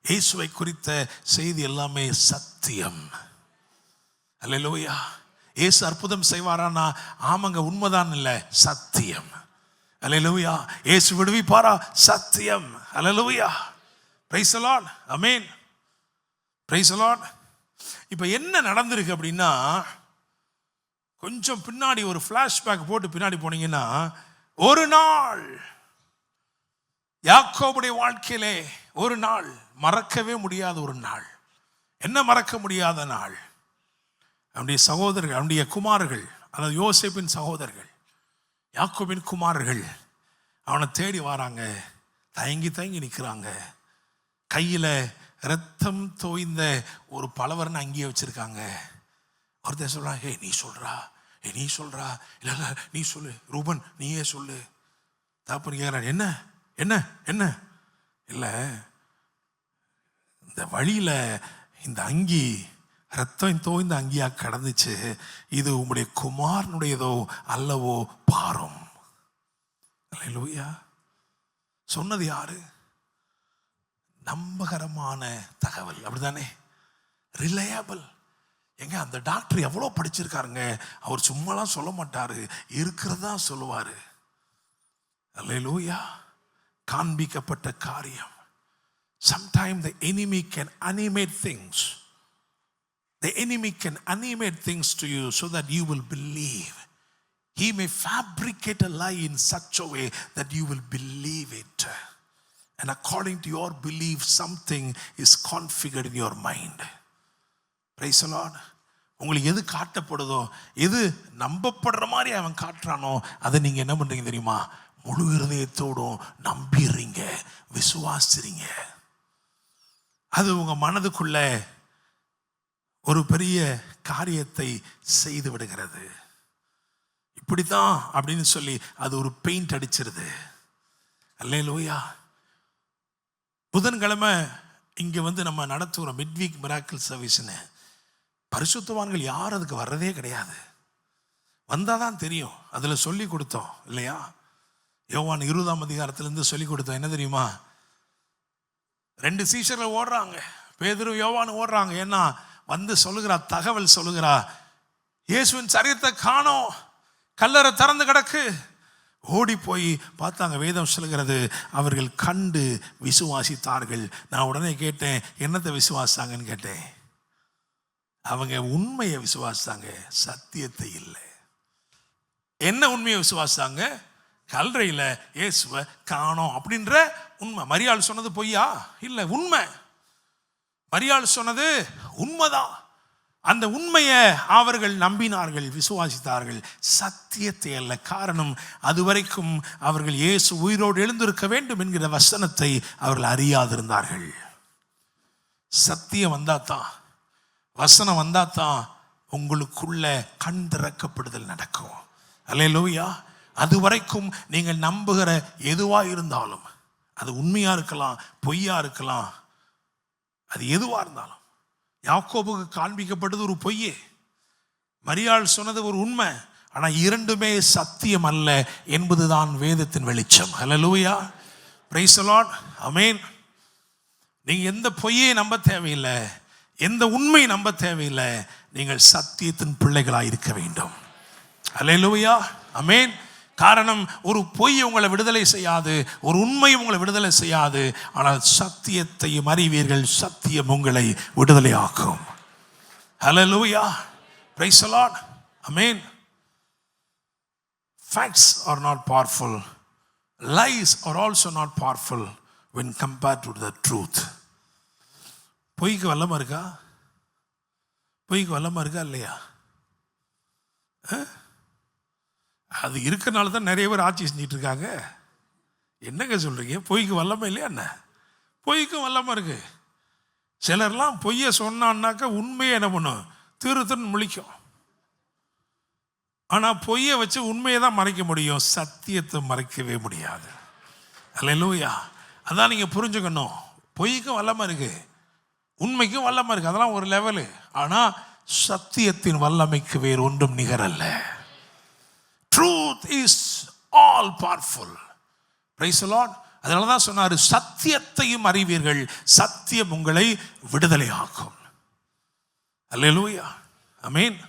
A: இயேசுவை குறித்த செய்தி எல்லாமே சத்தியம். அல்லேலூயா. இயேசு அற்புதம் செய்வாரானா? ஆமாங்க, உண்மைதான், இல்லை சத்தியம். அல்லேலூயா. இயேசு விடுவிப்பாரா? சத்தியம். Hallelujah, praise the Lord. Amen, praise the Lord. இப்போ என்ன நடந்திருக்கு அப்படின்னா, கொஞ்சம் பின்னாடி ஒரு ஃப்ளாஷ்பேக் போட்டு பின்னாடி போனீங்கன்னா, ஒரு நாள் யாக்கோபுடைய வாழ்க்கையிலே ஒரு நாள் மறக்கவே முடியாத ஒரு நாள். என்ன மறக்க முடியாத நாள்? அவனுடைய சகோதரர்கள், அவனுடைய குமாரர்கள், அதாவது யோசேப்பின் சகோதரர்கள், யாக்கோபின் குமாரர்கள் அவனை தேடி வராங்க. தயங்கி தயங்கி நிற்கிறாங்க. கையில் ரத்தம் தோய்ந்த ஒரு பலவரனை அங்கேயே வச்சிருக்காங்க. ஒருத்தர் சொல்றான், ஏய் நீ சொல்றா, நீ சொல்றா, இல்லை இல்லை நீ சொல்லு, ரூபன் நீயே சொல்லு. தாப்பன் கேட்குறான், என்ன என்ன என்ன? இல்லை, இந்த வழியில இந்த அங்கி ரத்தம் தோய்ந்த அங்கியா கடந்துச்சு, இது உம்முடைய குமாரனுடையதோ அல்லவோ பாரும். அல்லேலூயா. சொன்னது யாரு? நம்பகரமான தகவல், அப்படிதானே? ரிலையபிள். எங்க அந்த டாக்டர் எவ்வளோ படிச்சிருக்காருங்க, அவர் சும்மாலாம் சொல்ல மாட்டாரு, இருக்கிறதா சொல்லுவாரு. அல்லேலூயா. காண்பிக்கப்பட்ட காரியம். Sometimes the enemy can animate things. The enemy can animate things to you so that you will believe. He may fabricate a lie in such a way that you will believe it. And according to your belief, something is configured in your mind. Praise the Lord. உங்களுக்கு எது காட்டப்படுதோ, எது நம்பப்படுற மாதிரி அவன் காட்டுறானோ, அதை நீங்க என்ன பண்றீங்க தெரியுமா? முழு இருதயத்தோடும் நம்பிடுறீங்க, விசுவாசிறீங்க. அது உங்க மனதுக்குள்ள ஒரு பெரிய காரியத்தை செய்து விடுகிறது. இப்படித்தான் அப்படின்னு சொல்லி அது ஒரு பெயிண்ட் அடிச்சிருது. அல்லேலூயா. புதன்கிழமை இங்க நம்ம நடத்துகிறோம் மிட்வீக் மிராக்கிள் சர்வீஸ்னு. பரிசுத்தவான்கள் யாரும் அதுக்கு வர்றதே கிடையாது. வந்தாதான் தெரியும். அதுல சொல்லி கொடுத்தோம் இல்லையா? யோவான் 20ஆம் அதிகாரத்திலிருந்து சொல்லி கொடுத்தோம். என்ன தெரியுமா? 2 சீஷர்கள் ஓடுறாங்க, பேதுரு யோவான் ஓடுறாங்க. ஏன்னா வந்து சொல்லுகிறா, தகவல் சொல்லுகிறா, இயேசுவின் சரீரத்தை காணோம், கல்லறை திறந்து கிடக்கு. ஓடி போய் பார்த்தாங்க. வேதம் சொல்லுகிறது, அவர்கள் கண்டு விசுவாசித்தார்கள். நான் உடனே கேட்டேன், என்னத்தை விசுவாசாங்கன்னு கேட்டேன். அவங்க உண்மையை விசுவாசாங்க, சத்தியத்தை இல்லை. என்ன உண்மையை விசுவாசாங்க? கல்லறையில இயேசுவை காணோம் அப்படின்ற உண்மை. மரியாள் சொன்னது பொய்யா? இல்லை, உண்மை. மரியாள் சொன்னது உண்மைதான். அந்த உண்மையை அவர்கள் நம்பினார்கள், விசுவாசித்தார்கள், சத்தியத்தை அல்ல. காரணம், அதுவரைக்கும் அவர்கள் இயேசு உயிரோடு எழுந்திருக்க வேண்டும் என்கிற வசனத்தை அவர்கள் அறியாதிருந்தார்கள். சத்தியம் வந்தாதான், வசனம் வந்தாதான் உங்களுக்குள்ள கண் திறக்கப்படுதல் நடக்கும். அல்லேலூயா. அது வரைக்கும் நீங்கள் நம்புகிற எதுவாக இருந்தாலும், அது உண்மையாக இருக்கலாம், பொய்யா இருக்கலாம், அது எதுவாக இருந்தாலும். யாக்கோபுக்கு காண்பிக்கப்பட்டது ஒரு பொய்யே, மரியாள் சொன்னது ஒரு உண்மை. ஆனால் இரண்டுமே சத்தியம் அல்ல என்பதுதான் வேதத்தின் வெளிச்சம். ஹல்லேலூயா, பிரைஸ் தி லார்ட், ஆமென். நீங்கள் எந்த பொய்யை நம்ப தேவையில்லை, எந்த உண்மை நம்ப தேவையில்லை. நீங்கள் சத்தியத்தின் பிள்ளைகளாக இருக்க வேண்டும். ஹல்லேலூயா, ஆமென். காரணம், ஒரு பொய் உங்களை விடுதலை செய்யாது, ஒரு உண்மை உங்களை விடுதலை செய்யாது. ஆனால் சத்தியத்தையும் அறிவீர்கள், சத்தியம் உங்களை விடுதலை ஆக்கும். Hallelujah, praise the Lord, amen. Facts are not powerful. Lies are also not powerful when compared to the truth. பொய்க்கு வல்லமை இருக்கா? பொய்க்கு வல்லமை இருக்கா இல்லையா? அது இருக்கிறனால தான் நிறைய பேர் ஆட்சி செஞ்சிட்டு இருக்காங்க. என்னங்க சொல்றீங்க? பொய்க்கு வல்லமை இல்லையா என்ன? பொய்க்கும் வல்லமை இருக்கு. சிலர்லாம் பொய்யை சொன்னான்னாக்கா உண்மையை என்ன பண்ணும்? திருன்னு முழிக்கும். ஆனால் பொய்யை வச்சு உண்மையை தான் மறைக்க முடியும், சத்தியத்தை மறைக்கவே முடியாது. அல்லேலூயா. அதான் நீங்கள் புரிஞ்சுக்கணும். பொய்க்கும் வல்லமை இருக்கு, உண்மைக்கும் வல்லமை இருக்கு, அதெல்லாம் ஒரு லெவலு. ஆனால் சத்தியத்தின் வல்லமைக்கு வேறு ஒன்றும் நிகரல்ல. Truth is all powerful. Praise the Lord. அதனால தான் சொன்னார், சத்தியத்தையும் அறிவீர்கள், சத்தியம் உங்களை விடுதலை ஆக்கும். அல்லேலூயா, ஆமென்.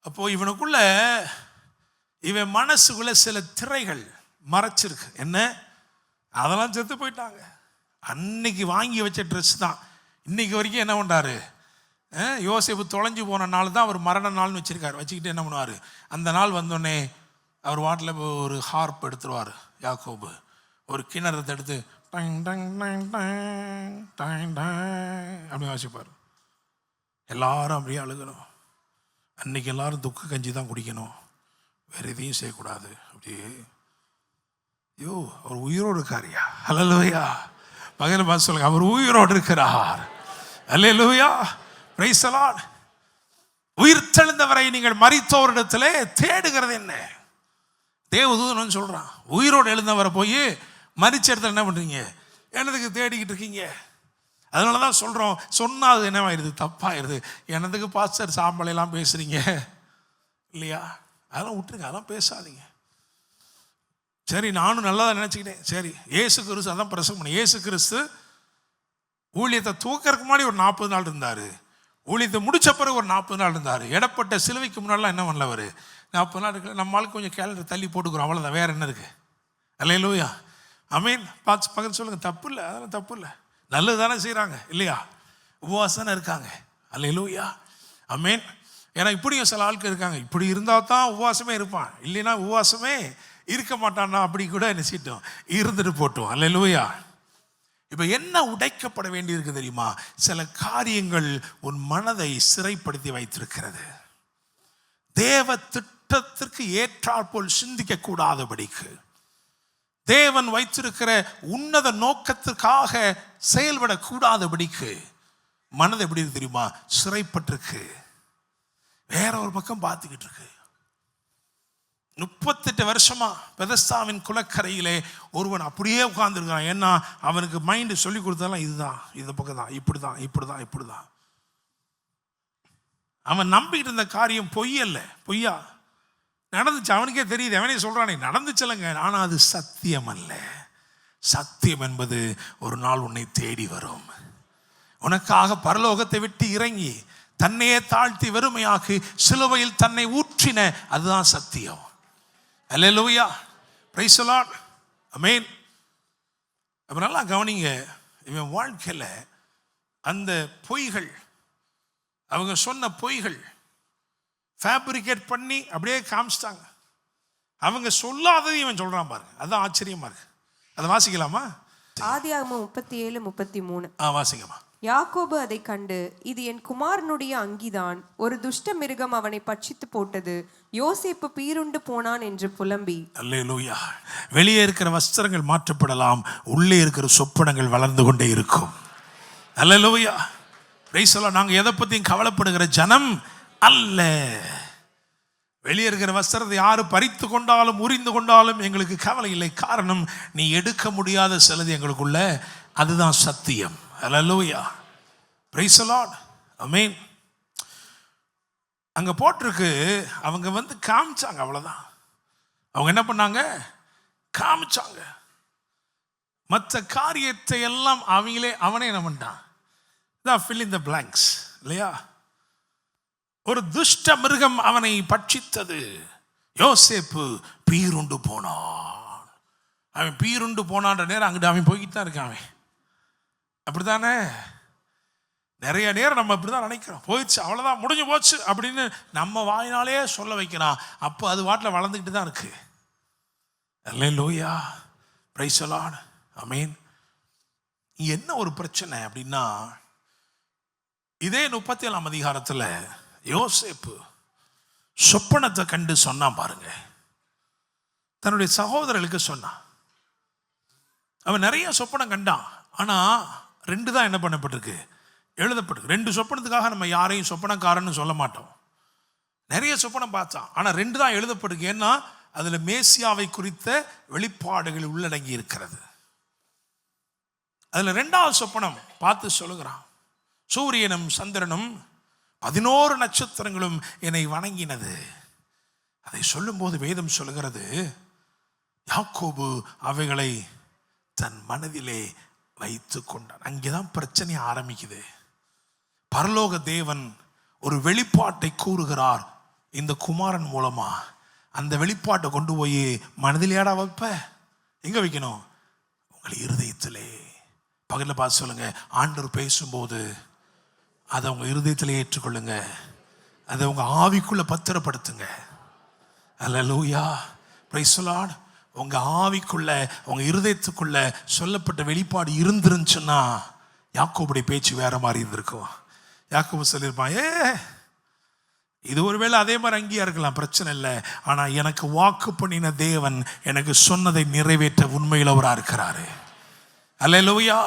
A: அப்போ இவனுக்குள்ள, இவன் மனசுக்குள்ள சில திரைகள் மறைச்சிருக்கு. என்ன? அதெல்லாம் செத்து போயிட்டாங்க. அன்னைக்கு வாங்கி வச்ச ட்ரெஸ் தான் இன்னைக்கு வரைக்கும் என்ன பண்ணுறாரு? யோசேப்பு தொலைஞ்சு போன நாள் தான் அவர் மரண நாள்னு வச்சிருக்காரு. வச்சுக்கிட்டு என்ன பண்ணுவார்? அந்த நாள் வந்தோடனே அவர் வாட்டில் ஒரு ஹார்ப் எடுத்துருவார் யாக்கோபு. ஒரு கிணறத்தை எடுத்து tongue tongue tongue tongue tongue tongue அப்படி வாசிப்பார். எல்லாரும் அப்படியே அழுகணும். அன்னைக்கு எல்லாரும் துக்க கஞ்சி தான் குடிக்கணும், வேற எதையும் செய்யக்கூடாது. அப்படியே ஐயோ, அவர் உயிரோடு இருக்காரியா? அல்லேலூயா. பகல் பார்த்து சொல்லுங்க, அவர் உயிரோடு இருக்கிறார். Hallelujah, praise the Lord. உயிர் தெழுந்தவரை நீங்கள் மரித்தோரிடத்திலே தேடுகிறது என்ன? தேவதூதன் சொல்றான், உயிரோடு எழுந்தவரை போய் மரிச்ச இடத்துல என்ன பண்றீங்க? என்னதுக்கு தேடிக்கிட்டு இருக்கீங்க? அதனால தான் சொல்கிறோம், சொன்னால் அது என்னவாயிருது? தப்பாயிருது. என்னதுக்கு பாஸ்டர் சாம்பலையெல்லாம் பேசுகிறீங்க இல்லையா? அதெல்லாம் விட்டுருங்க, அதெல்லாம் பேசாதீங்க. சரி, நானும் நல்லா தான் நினச்சிக்கிட்டேன். சரி, ஏசு கிறிஸ்து அதான் பிரசங்கம் பண்ணி, ஏசு கிறிஸ்து ஊழியத்தை தூக்கிறதுக்கு முன்னாடி ஒரு 40 நாள் இருந்தார், ஊழியத்தை முடித்த பிறகு ஒரு 40 நாள் இருந்தார். இடப்பட்ட சிலுவைக்கு முன்னாடிலாம் என்ன பண்ணல அவர்? 40 நாள் இருக்குல்ல. நம்மளுக்கு கொஞ்சம் கேலண்டர் தள்ளி போட்டுக்கிறோம், அவ்வளோதான், வேறு என்ன இருக்குது? அல்லேலூயா, ஆமென். பார்த்து பக்கத்து சொல்லுங்கள், தப்பு இல்லை, அதெல்லாம் தப்பு இல்லை, நல்லது தானே செய்கிறாங்க இல்லையா? உபவாசம் தானே இருக்காங்க. அல்லேலூயா, ஆமென். ஏன்னா இப்படியும் சில ஆட்கள் இருக்காங்க, இப்படி இருந்தால் தான் உபவாசமே இருப்பான், இல்லைன்னா உபவாசமே இருக்க மாட்டான்னா அப்படி கூட நினைச்சிட்டோம், இருந்துட்டு போட்டோம். அல்லேலூயா. இப்போ என்ன உடைக்கப்பட வேண்டியிருக்கு தெரியுமா? சில காரியங்கள் உன் மனதை சிறைப்படுத்தி வைத்திருக்கிறது. தேவ திட்டத்திற்கு ஏற்றாற்போல் சிந்திக்க கூடாதபடிக்கு, தேவன் வைத்திருக்கிற உன்னத நோக்கத்திற்காக செயல்படக்கூடாதபடிக்கு மனது எப்படி இருக்கு தெரியுமா? சிறைப்பட்டிருக்கு, வேற ஒரு பக்கம் பார்த்துக்கிட்டு இருக்கு. 38 வருஷமா பெதஸ்தாவின் குளக்கரையிலே ஒருவன் அப்படியே உட்கார்ந்துருக்கான். ஏன்னா அவனுக்கு மைண்டு சொல்லி கொடுத்ததெல்லாம் இதுதான், இந்த பக்கம் தான், இப்படிதான், இப்படிதான், இப்படிதான். அவன் நம்பிக்கிட்டு இருந்த காரியம் பொய் அல்ல, பொய்யா நடந்துச்சு. அவனுக்கே தெரியுது, அவனே சொல்றானே நடந்துச்சலங்க. ஆனால் அது சத்தியம் அல்ல. சத்தியம் என்பது ஒரு நாள் உன்னை தேடி வரும். உனக்காக பரலோகத்தை விட்டு இறங்கி தன்னையே தாழ்த்தி வெறுமையாக்கி சிலுவையில் தன்னை ஊற்றின, அதுதான் சத்தியம். அல்லேலூயா, பிரைஸ் தி லார்ட், ஆமென். அப்ப நல்லா கவனிங்க, இவன் வாழ்க்கையில் அந்த பொய்கள், அவங்க சொன்ன பொய்கள் ஃபேப்ரிகேட் பண்ணி அப்படியே காமிச்சிட்டாங்க. அவங்க சொல்லாதது இவன் சொல்றான் பாருங்க, அதுதான் ஆச்சரியமா இருக்கு. அதை வாசிக்கலாமா?
B: ஆதியாகமம் 37:33.
A: வாசிக்கமா.
B: யாக்கோபு அதை கண்டு, இது என் குமாரனுடைய அங்கிதான், ஒரு துஷ்ட மிருகம் அவனை பட்சித்து போட்டது, யோசேப்பு பீருண்டு போனான் என்று புலம்பி. அல்லேலூயா. வெளியே இருக்கிற வஸ்திரங்கள் மாற்றப்படலாம், உள்ளே இருக்கிற சொப்பனங்கள் வளர்ந்து கொண்டே இருக்கும்.
A: அல்லேலூயா. Praise the Lord. நாங்கள் எதை பற்றியும் கவலைப்படுகிற ஜனம் அல்ல. வெளியே இருக்கிற வஸ்திரத்தை யாரு பறித்து கொண்டாலும் உரிந்து கொண்டாலும் எங்களுக்கு கவலை இல்லை. காரணம், நீ எடுக்க முடியாத சிலது எங்களுக்குள்ள, அதுதான் சத்தியம். Hallelujah. Praise the Lord. Amen. அங்கே போட்டிருக்கு, அவங்க காமிச்சாங்க, அவ்வளோதான். அவங்க என்ன பண்ணாங்க? காமிச்சாங்க. மற்ற காரியத்தை எல்லாம் அவனே என்ன பண்ணிட்டான்? fill in the blanks இல்லையா? ஒரு துஷ்ட மிருகம் அவனை பட்சித்தது. யோசேப்பு பீருண்டு போனான். அவன் பீருண்டு போனான்ற நேரம் அங்கிட்டு அவன் போய்கிட்டு தான் இருக்கான். அவன் அப்படித்தானே? நிறைய நேரம் நம்ம இப்படிதான் நினைக்கிறோம். போயிடுச்சு, அவ்வளோதான், முடிஞ்சு போச்சு அப்படின்னு நம்ம வாயினாலே சொல்ல வைக்கிறான். அப்போ அது வாட்டில் வளர்ந்துக்கிட்டு தான் இருக்கு. Hallelujah. Praise the Lord. Amen. என்ன ஒரு பிரச்சனை அப்படின்னா, இதே 37ஆம் அதிகாரத்தில் யோசேப்பு சொப்பனத்தை கண்டு சொன்னான் பாருங்க. தன்னுடைய சகோதரர்களுக்கு சொன்னான். அவன் நிறைய சொப்பனம் கண்டான். ஆனால் 2 தான் என்ன பண்ணப்பட்டிருக்கு? எழுதப்பட்டிருக்கு. 2 சொப்பனத்துக்காக நம்ம யாரையும் சொப்பனக்காரன்னு சொல்ல மாட்டோம். நிறைய சொப்பனம் பார்த்தான், ஆனால் 2 தான் எழுதப்பட்டிருக்கு. ஏன்னா அதில் மேசியாவை குறித்த வெளிப்பாடுகள் உள்ளடங்கி இருக்கிறது. அதில் 2வது சொப்பனம் பார்த்து சொல்லுகிறான், சூரியனும் சந்திரனும் 11 நட்சத்திரங்களும் என்னை வணங்கினது. அதை சொல்லும்போது வேதம் சொல்லுகிறது, யாக்கோபு அவைகளை தன் மனதிலே வைத்து கொண்டான். அங்கேதான் பிரச்சனை ஆரம்பிக்குது. பரலோக தேவன் ஒரு வெளிப்பாட்டை கூறுகிறார் இந்த குமாரன் மூலமா. அந்த வெளிப்பாட்டை கொண்டு போய் மனதிலேடா வைப்ப? எங்க வைக்கணும்? உங்கள் இருதயத்திலே. பகலில் பார்த்து சொல்லுங்க, ஆண்டவர் பேசும்போது அதை உங்க இருதயத்திலே ஏற்றுக்கொள்ளுங்க. அதை உங்க ஆவிக்குள்ள பத்திரப்படுத்துங்க. அல்லேலூயா. Praise the Lord. உங்க ஆவிக்குள்ள, உங்க இருதயத்துக்குள்ள சொல்லப்பட்ட வெளிப்பாடு இருந்துருந்துச்சுன்னா யாக்கோபுடைய பேச்சு வேற மாதிரி இருந்திருக்கும். யாக்கோபு சொல்லியிருப்பான், இது ஒருவேளை அதே மாதிரி அங்கேயா இருக்கலாம், பிரச்சனை இல்லை. ஆனால் எனக்கு வாக்கு பண்ணின தேவன் எனக்கு சொன்னதை நிறைவேற்ற உண்மையில் அவராக இருக்கிறாரு. அல்லேலூயா.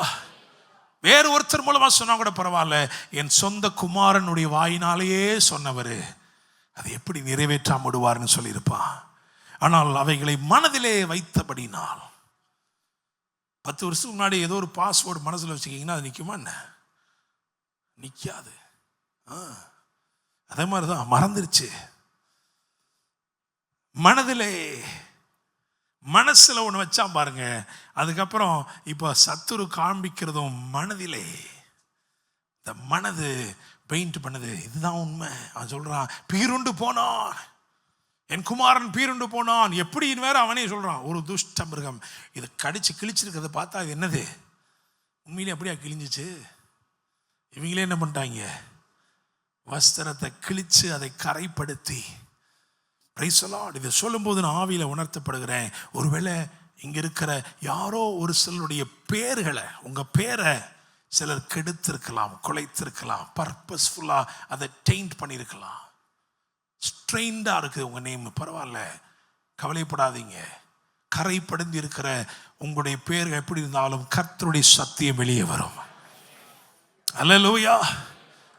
A: வேறு ஒருத்தர் மூலமா சொன்னா கூட பரவாயில்ல, என் சொந்த குமாரனுடைய வாயினாலேயே சொன்னவர் அதை எப்படி நிறைவேற்றாம விடுவார்னு சொல்லியிருப்பான். ஆனால் அவைகளை மனதிலே வைத்தபடினால், 10 வருஷத்துக்கு முன்னாடி ஏதோ ஒரு பாஸ்வேர்டு மனசில் வச்சுக்கிங்கன்னா அது நிற்குமா? என்ன நிற்காது. அதே மாதிரி தான் மறந்துருச்சு. மனசுல ஒன்று வச்சா பாருங்க, அதுக்கப்புறம் இப்போ சத்துரு காண்பிக்கிறதும் மனதிலே. இந்த மனது பெயிண்ட் பண்ணுது. இதுதான் உண்மை. அவன் சொல்றான், பீருண்டு போனான், என் குமாரன் பீருண்டு போனான். எப்படின்னு வேற அவனே சொல்றான். ஒரு துஷ்ட மிருகம் இதை கடிச்சு கிழிச்சிருக்கிறத பார்த்தா இது என்னது? உண்மையிலே அப்படியா கிழிஞ்சிச்சு? இவங்களே என்ன பண்ணிட்டாங்க? வஸ்திரத்தை கிழிச்சு அதை கரைப்படுத்தி. Price the Lord. இதை சொல்லும்போது நான் ஆவியில் உணர்த்தப்படுகிறேன். ஒருவேளை இங்கே இருக்கிற யாரோ ஒரு சிலருடைய பேர்களை, உங்கள் பேரை சிலர் கெடுத்திருக்கலாம், குலைத்திருக்கலாம், பர்பஸ்ஃபுல்லாக அதை டெயின்ட் பண்ணியிருக்கலாம். ஸ்ட்ரெயின்டாக இருக்குது உங்கள் நேம். பரவாயில்ல, கவலைப்படாதீங்க. கரைப்படுத்தி இருக்கிற உங்களுடைய பேர்கள் எப்படி இருந்தாலும் கர்த்தருடைய சத்தியம் வெளியே வரும். அல்லேலூயா.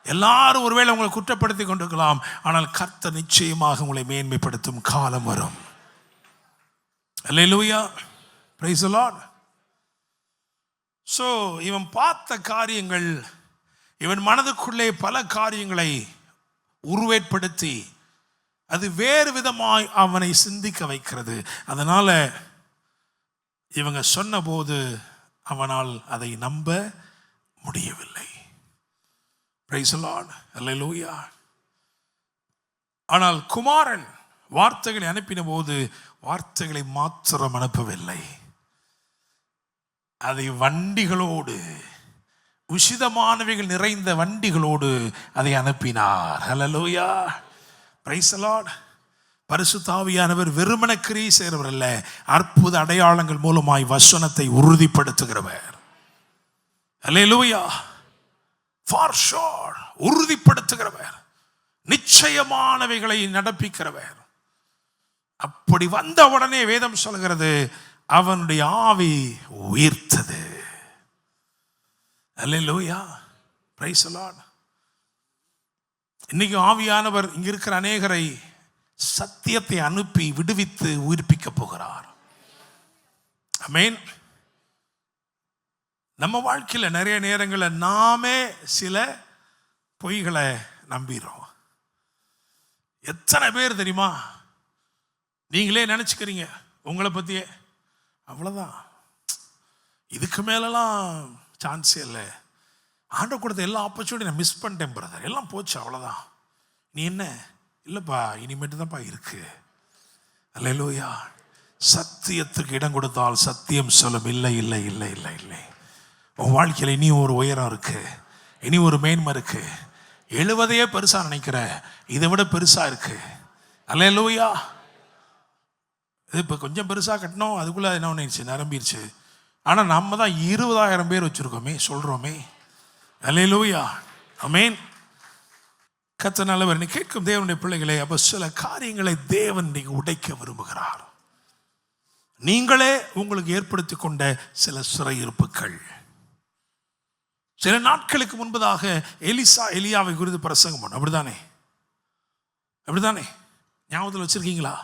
A: எல்லாரும் ஒருவேளை உங்களை குற்றப்படுத்தி கொண்டிருக்கலாம், ஆனால் கர்த்தர் நிச்சயமாக உங்களை மேன்மைப்படுத்தும் காலம் வரும். Hallelujah. Praise the Lord. So இவன் பார்த்த காரியங்கள், இவன் மனதுக்குள்ளே பல காரியங்களை உருவேற்படுத்தி அது வேறு விதமாய் அவனை சிந்திக்க வைக்கிறது. அதனால இவங்க சொன்னபோது அவனால் அதை நம்ப முடியவில்லை. Praise the Lord. Hallelujah. ஆனால் குமாரன் வார்த்தைகளை அனுப்பின போது வார்த்தைகளை மாத்திரம் அனுப்பவில்லை, அதை வண்டிகளோடு, உசிதமானவைகள் நிறைந்த வண்டிகளோடு அதை அனுப்பினார். ஹல்லேலூயா. Praise the Lord. பரிசுத்த ஆவியானவர் வெறுமன கிரியை செய்கிறவர் அல்ல, அற்புத அடையாளங்கள் மூலமாய் வசனத்தை உறுதிப்படுத்துகிறவர். ஹல்லேலூயா. For sure, உறுதிப்படுத்துகிறவர், நிச்சயமானவைகளை நடப்பிக்கிறவர். அப்படி வந்த உடனே வேதம் சொல்கிறது அவனுடைய ஆவி உயிர்த்தது. அல்லேலூயா, பிரைஸ் தி லார்ட். இன்னைக்கு ஆவியானவர் இங்க இருக்கிற அநேகரை சத்தியத்தை அனுப்பி விடுவித்து உயிர்ப்பிக்க போகிறார். ஆமென். நம்ம வாழ்க்கையில் நிறைய நேரங்களில் நாமே சில பொய்களை நம்பிடுறோம். எத்தனை பேர் தெரியுமா, நீங்களே நினச்சிக்கிறீங்க உங்களை பற்றியே, அவ்வளோதான், இதுக்கு மேலெல்லாம் சான்ஸே இல்லை, ஆண்டவர் கொடுத்த எல்லா ஆப்பர்ச்சுனிட்டி நான் மிஸ் பண்ணிட்டேன் பிரதர், எல்லாம் போச்சு, அவ்வளோதான், நீ என்ன இல்லைப்பா இனிமேட்டு தான்ப்பா இருக்கு. அல்லேலூயா. சத்தியத்துக்கு இடம் கொடுத்தால் சத்தியம் சொல்லும் இல்லை இல்லை இல்லை இல்லை இல்லை. உன் வாழ்க்கையில் இனி ஒரு உயரம் இருக்கு, இனி ஒரு மேன்மை இருக்கு. எழுவதையே பெருசா நினைக்கிற, இதை விட பெருசா இருக்கு. அல்லேலூயா. இது இப்போ கொஞ்சம் பெருசாக கட்டணும், அதுக்குள்ளே என்ன பண்ணிடுச்சு, நிரம்பிடுச்சு. ஆனால் நம்ம தான் 20,000 பேர் வச்சுருக்கோமே, சொல்கிறோமே. அல்லேலூயா, ஆமென். கர்த்தர் நல்லவர். நீ கேட்கும் தேவனுடைய பிள்ளைகளே, அப்போ சில காரியங்களை தேவன் நீங்கள் உடைக்க விரும்புகிறார். நீங்களே உங்களுக்கு ஏற்படுத்தி கொண்ட சில சிறையிருப்புகள். சில நாட்களுக்கு முன்பதாக எலியாவை குறித்து பிரசங்கம் பண்ண, அப்படிதானே? அப்படிதானே? ஞாபகத்தில் வச்சிருக்கீங்களா?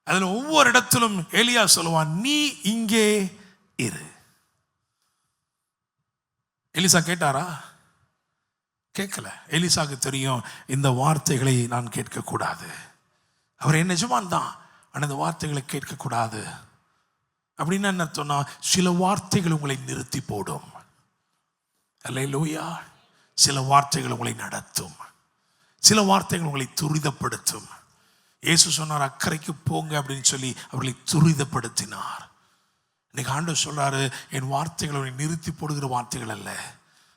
A: அதுல ஒவ்வொரு இடத்திலும் எலியா சொல்லுவான், நீ இங்கே இரு. எலிசா கேட்டாரா? கேட்கல. எலிசாக்கு தெரியும் இந்த வார்த்தைகளை நான் கேட்கக்கூடாது. அவர் என்ன நிஜமான் தான், ஆனால் இந்த வார்த்தைகளை கேட்கக்கூடாது. அப்படின்னு என்ன சொன்னா, சில வார்த்தைகள் உங்களை நிறுத்தி போடும். அல்லேலூயா. சில வார்த்தைகள் உங்களை நடத்தும், சில வார்த்தைகள் உங்களை துரிதப்படுத்தும். இயேசு சொன்னார், அக்கறைக்கு போங்க அப்படின்னு சொல்லி அவர்களை துரிதப்படுத்தினார். இன்னைக்கு ஆண்டவர் சொல்றாரு, என் வார்த்தைகள் உன்னை நிறுத்தி போடுகிற வார்த்தைகள் அல்ல,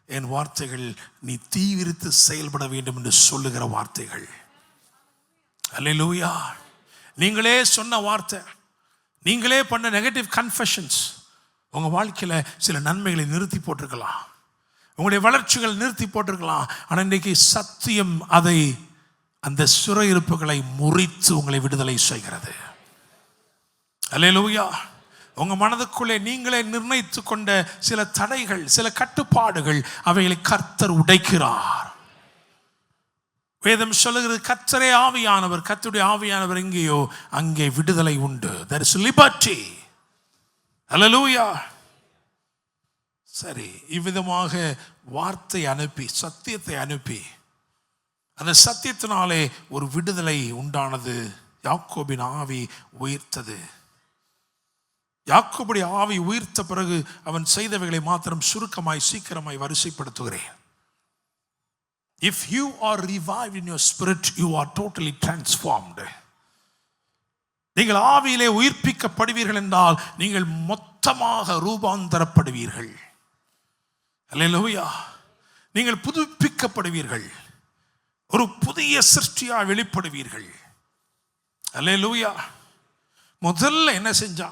A: என் வார்த்தைகள் நீ தீவிரித்து செயல்பட வேண்டும் என்று சொல்லுகிற வார்த்தைகள். அல்லேலூயா. நீங்களே சொன்ன வார்த்தை, நீங்களே பண்ண நெகட்டிவ் கன்ஃபெஷன்ஸ் உங்க வாழ்க்கையில சில நன்மைகளை நிறுத்தி போட்டிருக்கலாம், உங்களுடைய வளர்ச்சிகள் நிறுத்தி போட்டிருக்கலாம். ஆனால் இன்றைக்கு சத்தியம் அதை, அந்த சிறையிருப்புகளை முறித்து உங்களை விடுதலை செய்கிறது. அல்லேலூயா. உங்க மனதுக்குள்ளே நீங்களே நிர்ணயித்து கொண்ட சில தடைகள், சில கட்டுப்பாடுகள், அவைகளை கர்த்தர் உடைக்கிறார். வேதம் சொல்லுகிறது, கர்த்தரே ஆவியானவர், கர்த்தருடைய ஆவியானவர் எங்கேயோ அங்கே விடுதலை உண்டு. There is liberty. அல்லேலூயா. சரி, இவ்விதமாக வார்த்தை அனுப்பி, சத்தியத்தை அனுப்பி, அந்த சத்தியத்தினாலே ஒரு விடுதலை உண்டானது. யாக்கோபின் ஆவி உயிர்த்தது. யாக்கோபுடைய ஆவி உயிர்த்த பிறகு அவன் செய்தவைகளை மாத்திரம் சுருக்கமாய் சீக்கிரமாய் வரிசைப்படுத்துகிறேன். If you are revived in your spirit, you are totally transformed. நீங்கள் ஆவியிலே உயிர்ப்பிக்கப்படுவீர்கள் என்றால் நீங்கள் மொத்தமாக ரூபாந்தரப்படுவீர்கள். அல்லேலூயா. நீங்கள் புதுப்பிக்கப்படுவீர்கள், ஒரு புதிய சிருஷ்டியாக வெளிப்படுவீர்கள். அல்லேலூயா. முதல்ல என்ன செஞ்சா?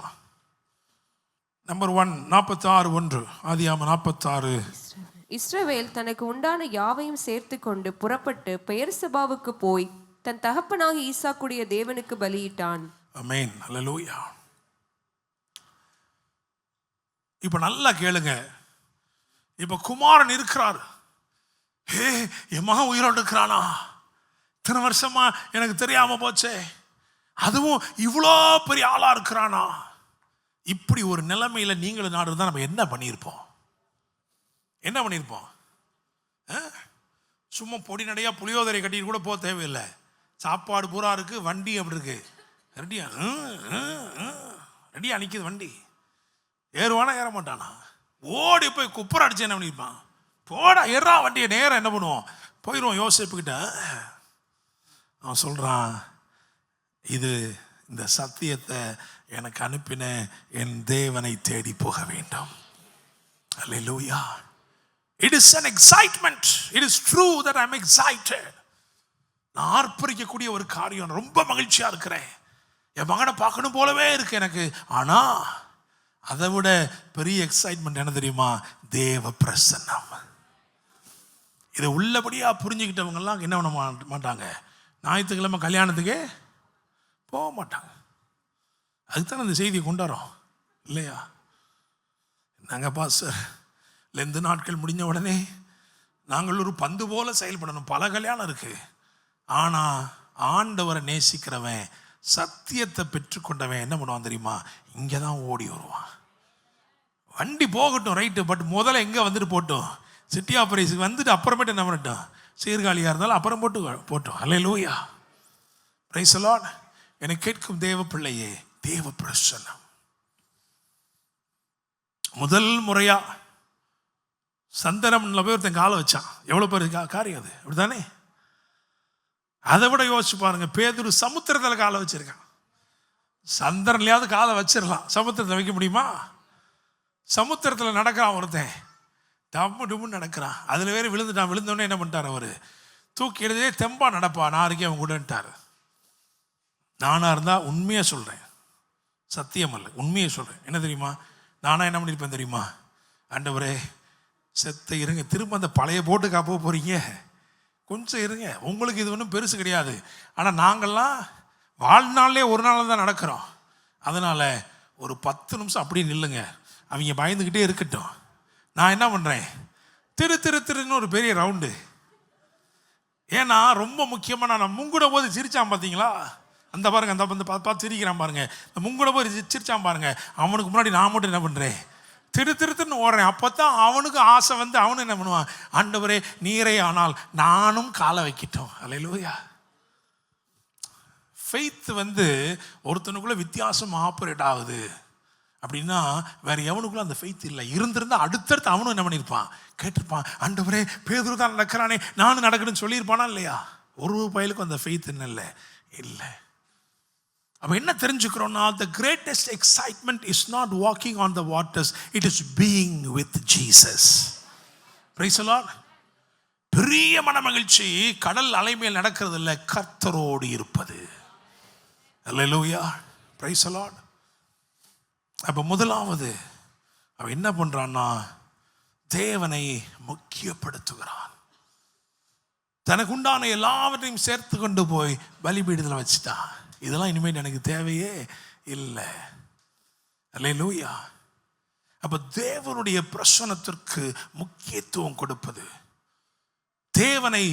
A: நம்பர் 1, 46:1, ஆதியாகமம் 46.
B: இஸ்ரவேல் தனக்கு உண்டான யாவையும் சேர்த்து கொண்டு புறப்பட்டு பெயர்செபாவுக்கு போய் தன் தகப்பனாகி ஈசாக்குடைய தேவனுக்கு பலியிட்டான்.
A: ஆமென். அல்லேலூயா. இப்ப நல்லா கேளுங்க. இப்ப குமாரன் இருக்கிறார். என் மகன் உயிரோடு இருக்கிறானா? இத்தனை வருஷமா எனக்கு தெரியாம போச்சே, அதுவும் இவ்வளோ பெரிய ஆளா இருக்கிறானா? இப்படி ஒரு நிலைமையில நீங்களும் நாடு தான் நம்ம என்ன பண்ணியிருப்போம்? என்ன பண்ணியிருப்போம்? சும்மா பொடி நடையா புளியோதரை கட்டிட்டு கூட போக தேவையில்லை. சாப்பாடு பூரா இருக்கு, வண்டி அப்படி இருக்கு, ரெடியா ரெடியா நிற்கிது வண்டி. ஏறுவானா ஏற மாட்டானா? ஓடி போய் குப்புற அடிச்சு என்ன பண்ணியிருப்பான்? போடா ஏறா வண்டியை, நேரம் என்ன பண்ணுவோம்? போயிடுவோம். யோசிப்புக்கிட்ட அவன் சொல்றான், இது இந்த சத்தியத்தை எனக்கு அனுப்பின என் தேவனை தேடி போக வேண்டும். அல்லேலூயா. It is an excitement. It is true that I am excited. நான் ஆர்ப்பரிக்கக்கூடிய ஒரு காரியம், ரொம்ப மகிழ்ச்சியா இருக்கிறேன். என் மகனை பார்க்கணும் போலவே இருக்கு எனக்கு. ஆனா அதை விட பெரிய எக்ஸைட்மெண்ட் என்ன தெரியுமா? தேவ பிரசன்னம். இதை உள்ளபடியா புரிஞ்சுக்கிட்டவங்க எல்லாம் என்ன பண்ண மாட்டாங்க? ஞாயிற்றுக்கிழமை கல்யாணத்துக்கே போக மாட்டாங்க. அதுக்குத்தான் அந்த செய்தியை கொண்டாடுறோம் இல்லையா? நாங்கள் பாஸ்டர் லெந்து நாட்கள் முடிஞ்ச உடனே நாங்கள் ஒரு பந்து போல செயல்படணும். பல கல்யாணம் இருக்கு. ஆனால் ஆண்டவரை நேசிக்கிறவன், சத்தியத்தை பெற்றுக்கொண்டவன் என்ன பண்ணுவான் தெரியுமா? இங்கே தான் ஓடி வருவான். வண்டி போகட்டும், ரைட்டு, பட் முதல்ல எங்கே வந்துட்டு போட்டோம், சிட்டி ஆபரேஷனுக்கு வந்துட்டு அப்புறமேட்டு என்ன பண்ணட்டும், சீர்காழியாக இருந்தாலும் அப்புறம் போட்டோம். அல்லேலூயா, பிரைஸ் தி லார்ட். எனக்கு கேட்கும் தேவ பிள்ளையே, தேவ பிரசன்னம் முதல் முறையா சந்தனம்ல போய் ஒருத்தன் காலை வச்சான். எவ்வளோ பெரிய காரியம் அது, அப்படித்தானே? அதை விட யோசிச்சு பாருங்க, பேதுரு சமுத்திரத்தில் காலை வச்சிருக்கான். சந்திரன்லையாவது காலை வச்சிடலாம், சமுத்திரத்தில் வைக்க முடியுமா? சமுத்திரத்தில் நடக்கிறான் ஒருத்தன், டம்மு டும்முன்னு நடக்கிறான். அதில் வேறு விழுந்துட்டான். விழுந்தோடனே என்ன பண்ணிட்டார் அவர்? தூக்கி எடுத்தே தெம்பா நடப்பா, நான் இருக்கேன் அவன் கூடன்ட்டார். நானாக இருந்தால் உண்மையாக சொல்கிறேன், சத்தியம் அல்ல, உண்மையை சொல்கிறேன். என்ன தெரியுமா, நானாக என்ன பண்ணியிருப்பேன் தெரியுமா? ஆண்டவரே செத்த இருங்க, திரும்ப அந்த பழைய போட்டுக்கா போக போகிறீங்க, கொஞ்சம் இருங்க, உங்களுக்கு இது ஒன்றும் பெருசு கிடையாது. ஆனால் நாங்கள்லாம் வாழ்நாள்லேயே ஒரு நாள் தான் நடக்கிறோம். அதனால் ஒரு 10 நிமிஷம் அப்படியே நில்லுங்க, அவங்க பயந்துக்கிட்டே இருக்கட்டும். நான் என்ன பண்ணுறேன், திருன்னு ஒரு பெரிய ரவுண்டு. ஏன்னா ரொம்ப முக்கியமாக நான் முங்குட போது சிரிச்சான் பார்த்தீங்களா, அந்த பாருங்க, அந்த வந்து பார்த்து சிரிக்கிறான் பாருங்க, இந்த முங்குட போது சிரிச்சான் பாருங்க, அவனுக்கு முன்னாடி நான் மட்டும் என்ன பண்ணுறேன், திருன்னு ஓடுறேன். அப்போ தான் அவனுக்கு ஆசை வந்து அவனு என்ன பண்ணுவான், ஆண்டவரே நீரே ஆனால் நானும் காலை வைக்கிட்டோம். அல்லேலூயா. ஃபெய்த் வந்து ஒருத்தனுக்குள்ள வித்தியாசம் ஆப்ரேட் ஆகுது அப்படின்னா வேற எவனுக்குள்ள அந்த ஃபெய்த் இல்லை. இருந்திருந்தா அடுத்தடுத்து அவனும் என்ன பண்ணியிருப்பான், கேட்டிருப்பான், ஆண்டவரே பேதுரு தான் நடக்கிறானே நானும் நடக்கணும்னு சொல்லியிருப்பானா இல்லையா? ஒரு பயலுக்கும் அந்த ஃபெய்த் என்ன இல்லை. அப்போ என்ன தெரிஞ்சுக்கிறோம்னா, the greatest excitement is not walking on the waters, it is being with Jesus. Praise the Lord. பெரிய மனமகிழ்ச்சி கடல் அலைமேல் நடக்கிறது இல்லை, கர்த்தரோடு இருப்பது. அல்லேலூயா, praise the Lord. அப்போ முதலாவது அவன் என்ன பண்றான்னா, தேவனை முக்கியப்படுத்துகிறான். தனக்கு உண்டான எல்லாவற்றையும் சேர்த்து கொண்டு போய் பலிபீடத்தில் வச்சுட்டான். இதெல்லாம் இனிமேல் எனக்கு தேவையே இல்லை. அல்லேலூயா. அப்போ தேவனுடைய பிரசன்னத்திற்கு முக்கியத்துவம் கொடுப்பது, தேவனை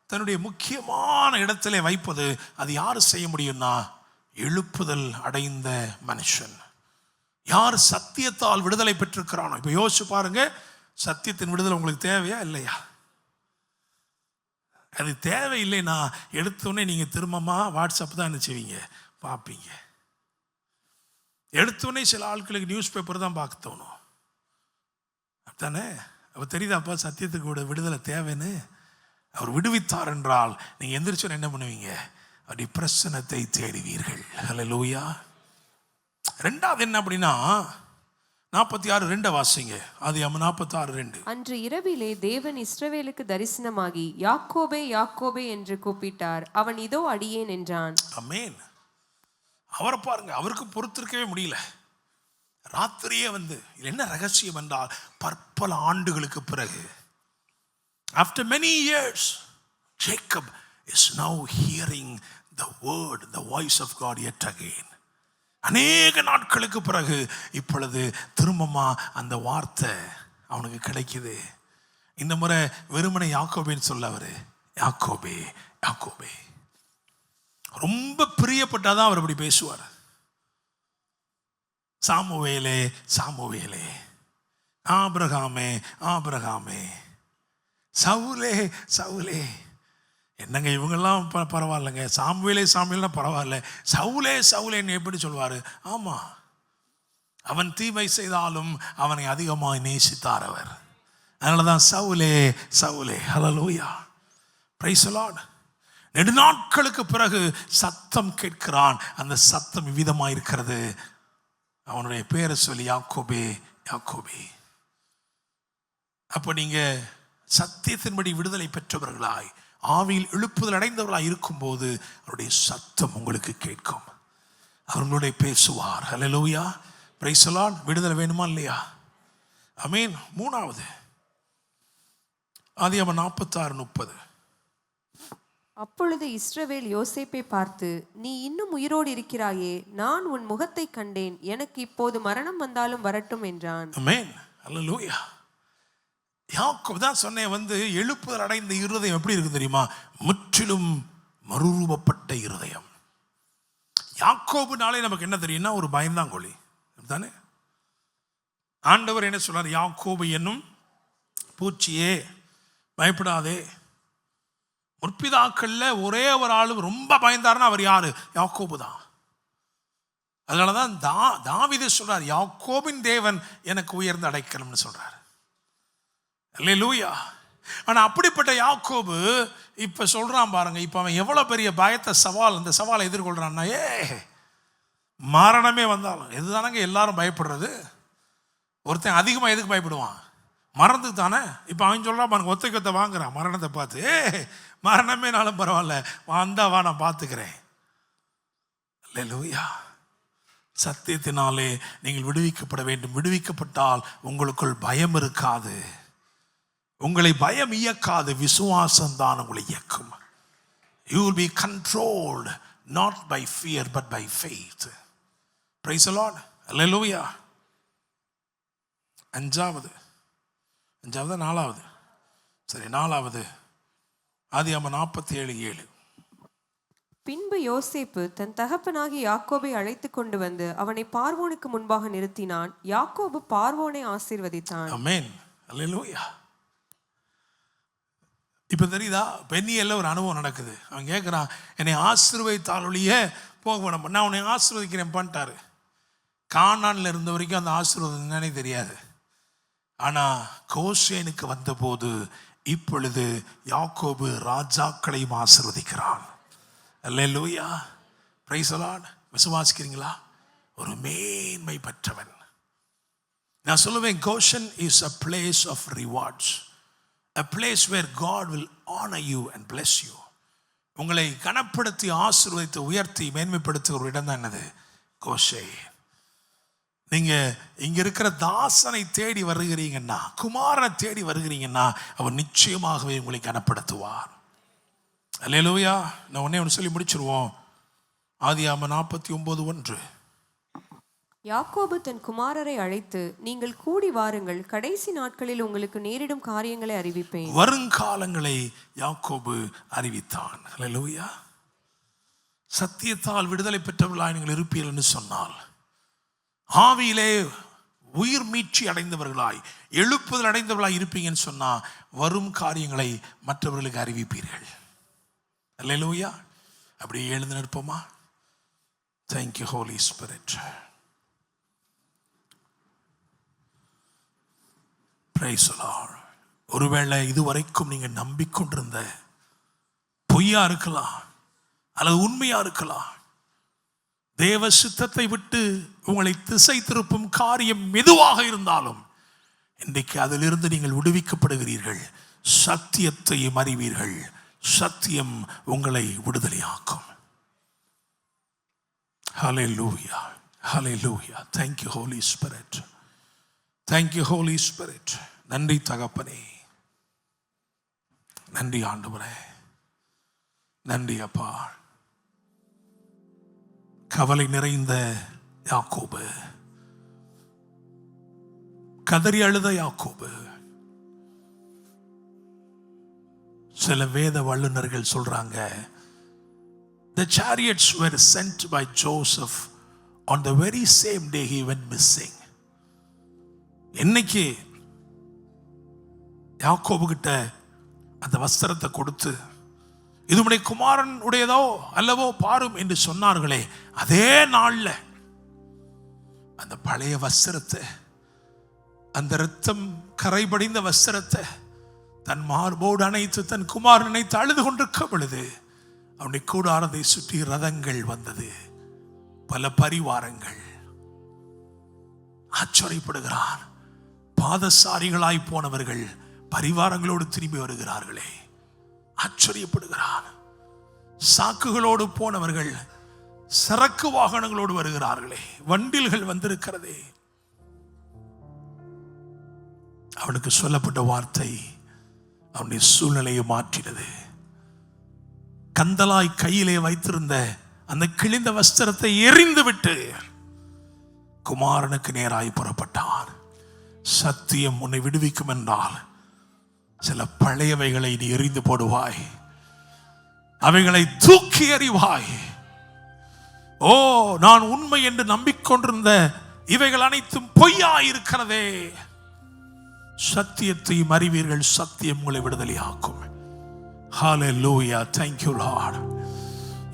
A: தன்னுடைய முக்கியமான இடத்திலே வைப்பது, அது யார் செய்ய முடியும்னா, எழுப்புதல் அடைந்த மனுஷன். யார் சத்தியத்தால் விடுதலை பெற்றிருக்கிறானோ. இப்போ யோசிச்சு பாருங்க, சத்தியத்தின் விடுதலை உங்களுக்கு தேவையா இல்லையா? அது தேவையில்லைன்னா எடுத்தோடனே நீங்கள் திரும்பமா வாட்ஸ்அப் தான் என்ன செய்வீங்க, பார்ப்பீங்க. எடுத்தோடனே சில ஆட்களுக்கு நியூஸ் பேப்பர் தான் பார்க்க தோணும், அப்படித்தானே? அப்போ தெரியுதாப்பா சத்தியத்துக்கு விடுதலை தேவைன்னு. அவர் விடுவித்தார் என்றால் நீங்கள் எந்திரிச்சோன்னு என்ன பண்ணுவீங்க, அப்படி பிரசன்னத்தை தேடுவீர்கள். அல்லேலூயா. ரெண்டாவது என்ன அப்படின்னா, 46:2 வாசிங்க. ஆதியாகமம் 46:2.
B: அன்று இரவிலே தேவன் இஸ்ரவேலுக்கு தரிசனமாகி யாக்கோபே யாக்கோபே என்று கூப்பிட்டார். அவன் இதோ அடியேன் என்றான். ஆமென்.
A: அவரை பாருங்க, அவருக்கு பொறுத்திருக்கவே முடியல. ராத்திரியே வந்து, என்ன ரகசியம் என்றால், பற்பல ஆண்டுகளுக்கு பிறகு, after many years, Jacob is now hearing the word, the voice of God yet again. அநேக நாட்களுக்கு பிறகு இப்பொழுது திரும்பமா அந்த வார்த்தை அவனுக்கு கிடைக்குது. இந்த முறை வெறுமனை யாக்கோபேன்னு சொல்ல, அவரு யாக்கோபே யாக்கோபே. ரொம்ப பிரியப்பட்டாதான் அவர் அப்படி பேசுவார். சாமுவேலே சாமுவேலே, ஆபிரகாமே ஆபிரகாமே, சவுலே சவுலே. என்னங்க இவங்கெல்லாம் பரவாயில்லைங்க, சாமுவேலே சாமுவேல்னா பரவாயில்ல, சவுலே சவுலேன்னு எப்படி சொல்வார்? ஆமாம், அவன் தீமை செய்தாலும் அவனை அதிகமாக நேசித்தார் அவர். அதனால தான் சவுலே சவுலே. ஹல்லேலூயா, பிரைஸ் தி லார்ட். நெடுநாட்களுக்கு பிறகு சத்தம் கேட்கிறான். அந்த சத்தம் விதமாக இருக்கிறது. அவனுடைய பேரை சொல்லி யாக்கோபே யாக்கோபே. அப்போ நீங்கள் சத்தியத்தின்படி விடுதலை பெற்றவர்களாய், ஆவியில் எழுப்புதல் அடைந்தவர்களாக இருக்கும்போது அவருடைய சத்தம் உங்களுக்கு கேட்கும். அவர்களுடைய பேசுவார். ஹல்லேலூயா, பிரைஸ் தி லார்ட். விடுதலை வேணுமா இல்லையா? ஆமென். மூணாவது ஆதியாகமம் 46:30.
B: அப்பொழுது இஸ்ரவேல் யோசேப்பை பார்த்து, நீ இன்னும் உயிரோடு இருக்கிறாயே, நான் உன் முகத்தை கண்டேன், எனக்கு இப்போது மரணம் வந்தாலும் வரட்டும் என்றான்.
A: ஆமென். ஹல்லேலூயா. யாக்கோபு தான் சொன்னேன், எழுப்புதல் அடைந்த இருதயம் எப்படி இருக்கு தெரியுமா? முற்றிலும் மறுரூபப்பட்ட இருதயம். யாக்கோபுனாலே நமக்கு என்ன தெரியும்னா ஒரு பயந்தாங்கொழி தானே. ஆண்டவர் என்ன சொல்றார்? யாக்கோபு என்னும் பூச்சியே பயப்படாதே. முற்பிதாக்கள்ல ஒரே ஒரு ஆளு ரொம்ப பயந்தாருன்னா அவர் யாரு? யாக்கோபு தான். அதனாலதான் தாவீது சொல்றார், யாக்கோபின் தேவன் எனக்கு உயர்ந்த அடைக்கலம்னு சொல்றாரு. அல்லேலூயா. ஆனா அப்படிப்பட்ட யாக்கோபு இப்ப சொல்றான் பாருங்க, இப்ப அவன் எவ்வளவு பெரிய பயத்தை அந்த சவாலை எதிர்கொள்றான்னா, மரணமே வந்தாலும் எதுதானங்க எல்லாரும் பயப்படுறது? ஒருத்தன் அதிகமா எதுக்கு பயப்படுவான்? மரணத்துக்கு தானே. இப்ப அவன் சொல்றான் பாருங்க, ஒத்தைக்கொத்த வாங்குறான் மரணத்தை பார்த்து. மரணமே நாளும் பரவாயில்ல, வந்தா வா, நான் பார்த்துக்கிறேன். அல்லேலூயா. சத்தியத்தினாலே நீங்கள் விடுவிக்கப்பட வேண்டும். விடுவிக்கப்பட்டால் உங்களுக்குள் பயம் இருக்காது. உங்களை பயம் இயக்காது, விசுவாசம் தான் உங்களை இயக்கும். You will be controlled not by fear but by faith. Praise the Lord. Hallelujah. அஞ்சாவது நாலாவது, சரி, நாலாவது ஆதியாகமம் 47:7.
B: பின்பு யோசேப்பு தன் தகப்பனாகி யாக்கோபை அழைத்து கொண்டு வந்து அவனை பார்வோனுக்கு முன்பாக நிறுத்தினான். யாக்கோபு பார்வோனை ஆசீர்வதித்தான்.
A: ஆமென். அல்லேலூயா. இப்ப தெரியுதா, பெண்ணியல்ல ஒரு அனுபவம் நடக்குது. அவன் கேட்கிறான், என்னை ஆசீர்வதித்தால் ஒழிய போக வேணும். நான் உன்னை ஆசீர்வதிக்கிறேன் பண்ணிட்டாரு. கானான்ல இருந்த வரைக்கும் அந்த ஆசீர்வாதம் என்னன்னே தெரியாது. ஆனா கோசேனுக்கு வந்தபோது இப்பொழுது யாக்கோபு ராஜாக்களையும் ஆசீர்வதிக்கிறான். அல்லேலூயா. Praise the Lord. விசுவாசிக்கிறீங்களா? ஒரு மேன்மை பெற்றவன். நான் சொல்லுவேன், கோஷன் is a place of rewards, a place where God will honor you and bless you. உங்களை கனப்படுத்தி ஆசீர்வதித்து உயர்த்தி மேன்மைப்படுத்துகிற ஒரு இடம் தான் என்னது? கோஷேன். நீங்க இங்க இருக்கிற தாசனை தேடி வருகிறீங்கன்னா, குமாரனை தேடி வருகிறீங்கன்னா, அவர் நிச்சயமாகவே உங்களை கனப்படுத்துவார். அல்லேலூயா. நான் ஒன்று சொல்லி முடிச்சிருவோம். ஆதியாகமம் 49:1.
B: யாக்கோபு தன் குமாரரை அழைத்து, நீங்கள் கூடி வாருங்கள், கடைசி நாட்களில் உங்களுக்கு நேரிடும் காரியங்களை அறிவிப்பேன்.
A: வருங்காலங்களை யாக்கோபு அறிவித்தான். அல்லேலூயா. சத்தியத்தால் விடுதலை பெற்றவர்களாய் நீங்கள் இருப்பீர்கள் என்று சொன்னால், ஆவியிலே உயிர் மீட்சி அடைந்தவர்களாய், எழுப்புதல் அடைந்தவர்களாய் இருப்பீங்கன்னு சொன்னா, வரும் காரியங்களை மற்றவர்களுக்கு அறிவிப்பீர்கள். அல்லேலூயா. அப்படியே எழுந்து நிற்போமா? Thank you Holy Spirit. Praise the Lord. ஒருவேளை இதுவரைக்கும் நீங்க நம்பிக்கொண்டிருந்த பொய்யா இருக்கலாம் அல்லது உண்மையா இருக்கலாம். தேவ சித்தத்தை விட்டு உங்களை திசை திருப்பும் காரியம் எதுவாக இருந்தாலும் இன்றைக்கு அதிலிருந்து நீங்கள் விடுவிக்கப்படுகிறீர்கள். சத்தியத்தையும் அறிவீர்கள். சத்தியம் உங்களை விடுதலையாக்கும். Hallelujah. Hallelujah. Thank you Holy Spirit. Thank you Holy Spirit. நன்றி தகப்பனே. நன்றி ஆண்டவரே. நன்றி அப்பா. கவலை நிறைந்த யாக்கோபு, கதறி அழுத யாக்கோபு. சில வேத வல்லுநர்கள் சொல்றாங்க, the chariots were sent by Joseph on the very same day he went missing. இன்னைக்கு யாக்கோபு கிட்ட அந்த வஸ்திரத்தை கொடுத்து, இது உடைய குமாரன் உடையதோ அல்லவோ பாரும் என்று சொன்னார்களே, அதே நாள்ல அந்த பழைய வஸ்திரத்தை, அந்த இரத்தம் கரைபடிந்த வஸ்திரத்தை தன் மார்போடு அணைத்து தன் குமாரன் அணைத்து அழுது கொண்டிருக்க பொழுது அவனுடைய கூடாரத்தை சுற்றி ரதங்கள் வந்தது, பல பரிவாரங்கள். ஆச்சரியப்படுகிறான். பாதசாரிகளாய் போனவர்கள் பரிவாரங்களோடு திரும்பி வருகிறார்களே. ஆச்சரியப்படுகிறான். சாக்குகளோடு போனவர்கள் சரக்கு வாகனங்களோடு வருகிறார்களே, வண்டில்கள் வந்திருக்கிறதே. அவனுக்கு சொல்லப்பட்ட வார்த்தை அவனுடைய சூழ்நிலையை மாற்றினது. கந்தலாய் கையிலே வைத்திருந்த அந்த கிழிந்த வஸ்திரத்தை எறிந்து விட்டு குமாரனுக்கு நேராய் புறப்பட்டான். சத்தியம் உன்னை விடுவிக்கும் என்றால் சில பழையவைகளை நீ எறிந்து போடுவாய், அவைகளை தூக்கி எறிவாய். ஓ, நான் உண்மை என்று நம்பிக்கொண்டிருந்த இவைகள் அனைத்தும் பொய்யா இருக்கிறதே. சத்தியத்தையும் அறிவீர்கள், சத்தியம் உங்களை விடுதலையாக்கும். ஹல்லேலூயா, thank you Lord.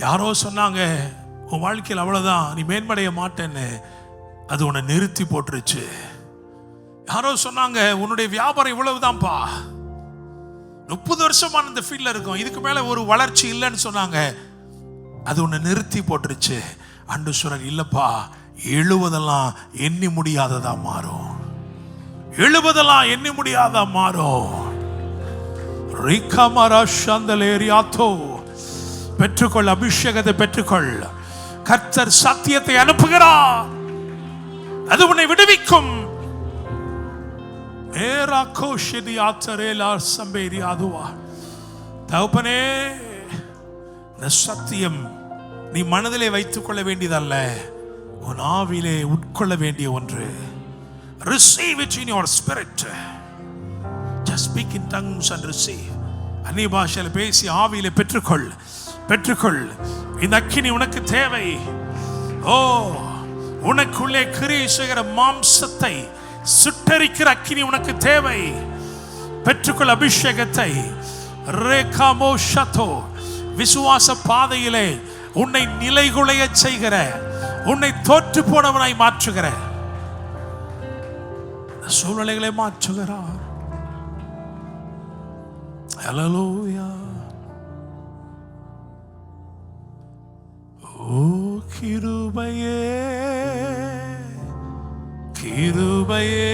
A: யாரோ சொன்னாங்க உன் வாழ்க்கையில் அவ்வளவுதான், நீ மேன்மடைய மாட்டேன்னு. அது உன்னை நிறுத்தி போட்டுருச்சு. யாரோ சொன்னாங்க உன்னுடைய வியாபாரம் இவ்வளவுதான்ப்பா, 30 வருஷமா இந்த ஃபீல்ட்ல இருக்கும், இதுக்கு மேல ஒரு வளர்ச்சி இல்லைன்னு சொன்னாங்க. அது உன்னை நிறுத்தி போட்டுருச்சு. ஆண்டவர் இல்லப்பா, 70 எண்ணி முடியாததா மாறும், 70 எண்ணி முடியாததா மாறும். பெற்றுக்கொள், அபிஷேகத்தை பெற்றுக்கொள். கர்த்தர் சத்தியத்தை அனுப்புகிறார், அது உன்னை விடுவிக்கும். தகப்பனே, இந்த சத்தியம் நீ மனதிலே வைத்துக் கொள்ள வேண்டியதல்ல, உன் ஆவிலே உட்கொள்ள வேண்டிய ஒன்று. Receive it in your spirit. Just speak in tongues and receive. அந்நிய பாஷையில் பேசி ஆவியிலே பெற்றுக்கொள், பெற்றுக்கொள். இந்த அக்கினி உனக்கு தேவை. ஓ, உனக்குள்ளே கிரியை செய்கிற மாம்சத்தை சுட்டரிக்கிற அக்கினி உனக்கு தேவை. பெற்றுக்கொள் அபிஷேகத்தை. ரேகாமோ ஷதோ, விசுவாச பாதையிலே உன்னை நிலைகுலைய செய்கிற, உன்னை தோற்று போனவனாய் மாற்றுகிற சூழ்நிலைகளை மாற்றுகிறார். ஹல்லேலூயா. ஓ கிருபையே, கிருபையே,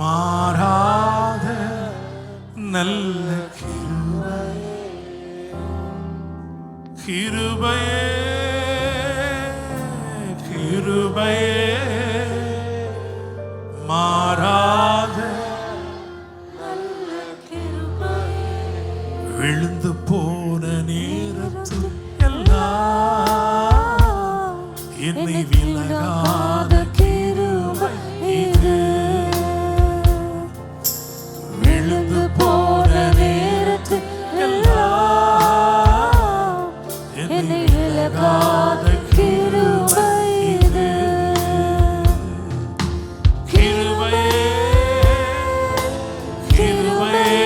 A: மாறாத நல்ல கிருபையே, கிருபையே, கிருபையே, மாறாத விழுந்து போன நேரத்தில் எல்லாம் என்னை விலகாத கிருபை இது. விழுந்து போன நேரத்தில் எல்லாம் என்னை விலகாத கிருபை இது. கிருபையே, கிருபையே,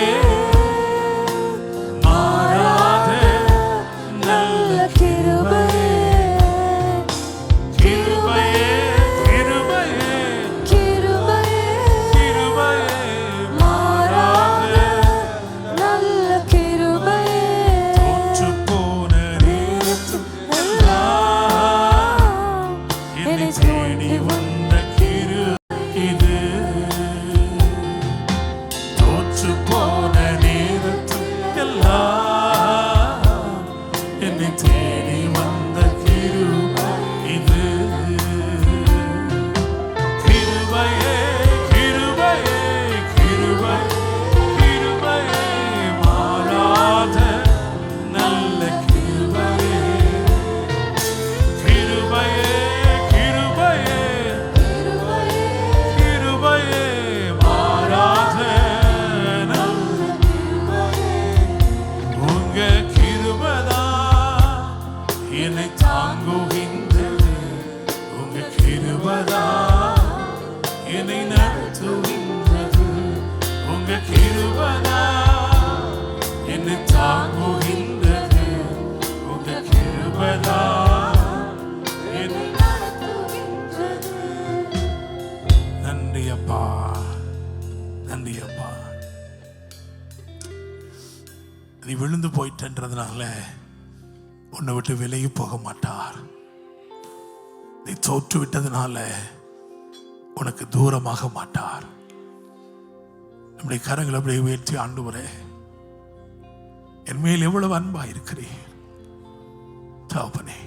A: நீ விழுந்து போயிட்டன்றதுனால உன்னை விட்டு விலகி போக மாட்டார். நீ தோற்று விட்டதுனால உனக்கு தூரமாக மாட்டார். நம்முடைய கரங்களை அப்படியே உயர்த்தி, ஆண்டவரே, என் மேல் எவ்வளவு அன்பா இருக்கிறீர் தகப்பனே,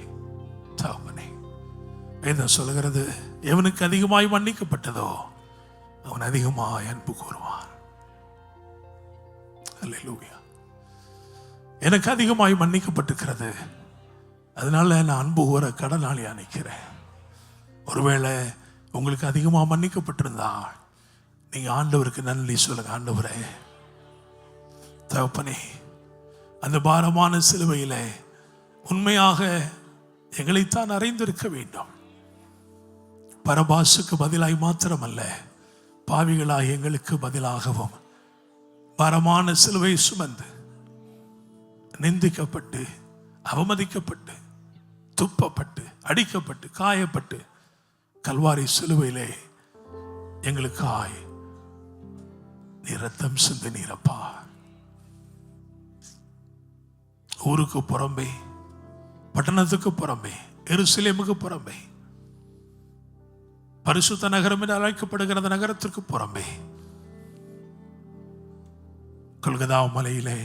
A: தகப்பனே. வேதம் சொல்லுகிறது, எவனுக்கு அதிகமாய் மன்னிக்கப்பட்டதோ அவன் அதிகமாய் அன்பு கூறுவார். அல்லேலூயா. எனக்கு அதிகமாய் மன்னிக்கப்பட்டிருக்கிறது, அதனால நான் அன்பு கூற கடனாளியா நிற்கிறேன். ஒருவேளை உங்களுக்கு அதிகமாக மன்னிக்கப்பட்டிருந்தா நீங்க ஆண்டவருக்கு நன்றி சொல்லுங்க. ஆண்டவரே, தகப்பனே, அந்த பாரமான சிலுவையில உண்மையாக எங்களைத்தான் அறைந்திருக்க வேண்டும். பரபாசுக்கு பதிலாய் மாத்திரமல்ல, பாவிகளாய் எங்களுக்கு பதிலாகவும் பாரமான சிலுவை சுமந்து நிந்திக்கப்பட்டு, அவமதிக்கப்பட்டு, துப்பப்பட்டு, அடிக்கப்பட்டு, காயப்பட்டு கல்வாரி சிலுவையிலே எங்களுக்காய் நீ ரத்தம் சிந்தினீரப்பா. ஊருக்கு புறம்பே, பட்டணத்துக்கு புறம்பே, எருசலேமுக்கு புறம்பே, பரிசுத்த நகரம் என்று அழைக்கப்படுகிற அந்த நகரத்திற்கு புறம்பே, கொல்கதா மலையிலே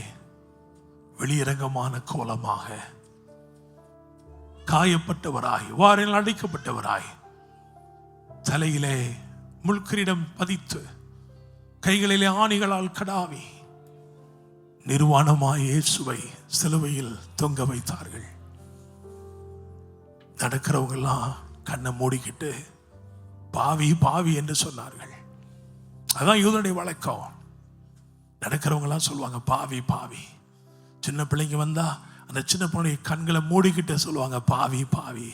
A: வெளியரங்கமான கோலமாக காயப்பட்டவராய், வாரில் அடைக்கப்பட்டவராய், தலையிலே முள்கிரீடம் பதித்து, கைகளிலே ஆணிகளால் கடாவி, நிர்வாணமாய் இயேசுவை சிலுவையில் தொங்க வைத்தார்கள். நடக்கிறவங்க எல்லாம் கண்ணை மூடிக்கிட்டு பாவி பாவி என்று சொன்னார்கள். அதான் யூதனுடைய வழக்கம். நடக்கிறவங்க எல்லாம் சொல்லுவாங்க பாவி பாவி. சின்ன பிள்ளைங்க வந்தா அந்த சின்ன பிள்ளைங்க கண்களை மூடிக்கிட்டு சொல்லுவாங்க பாவி பாவி.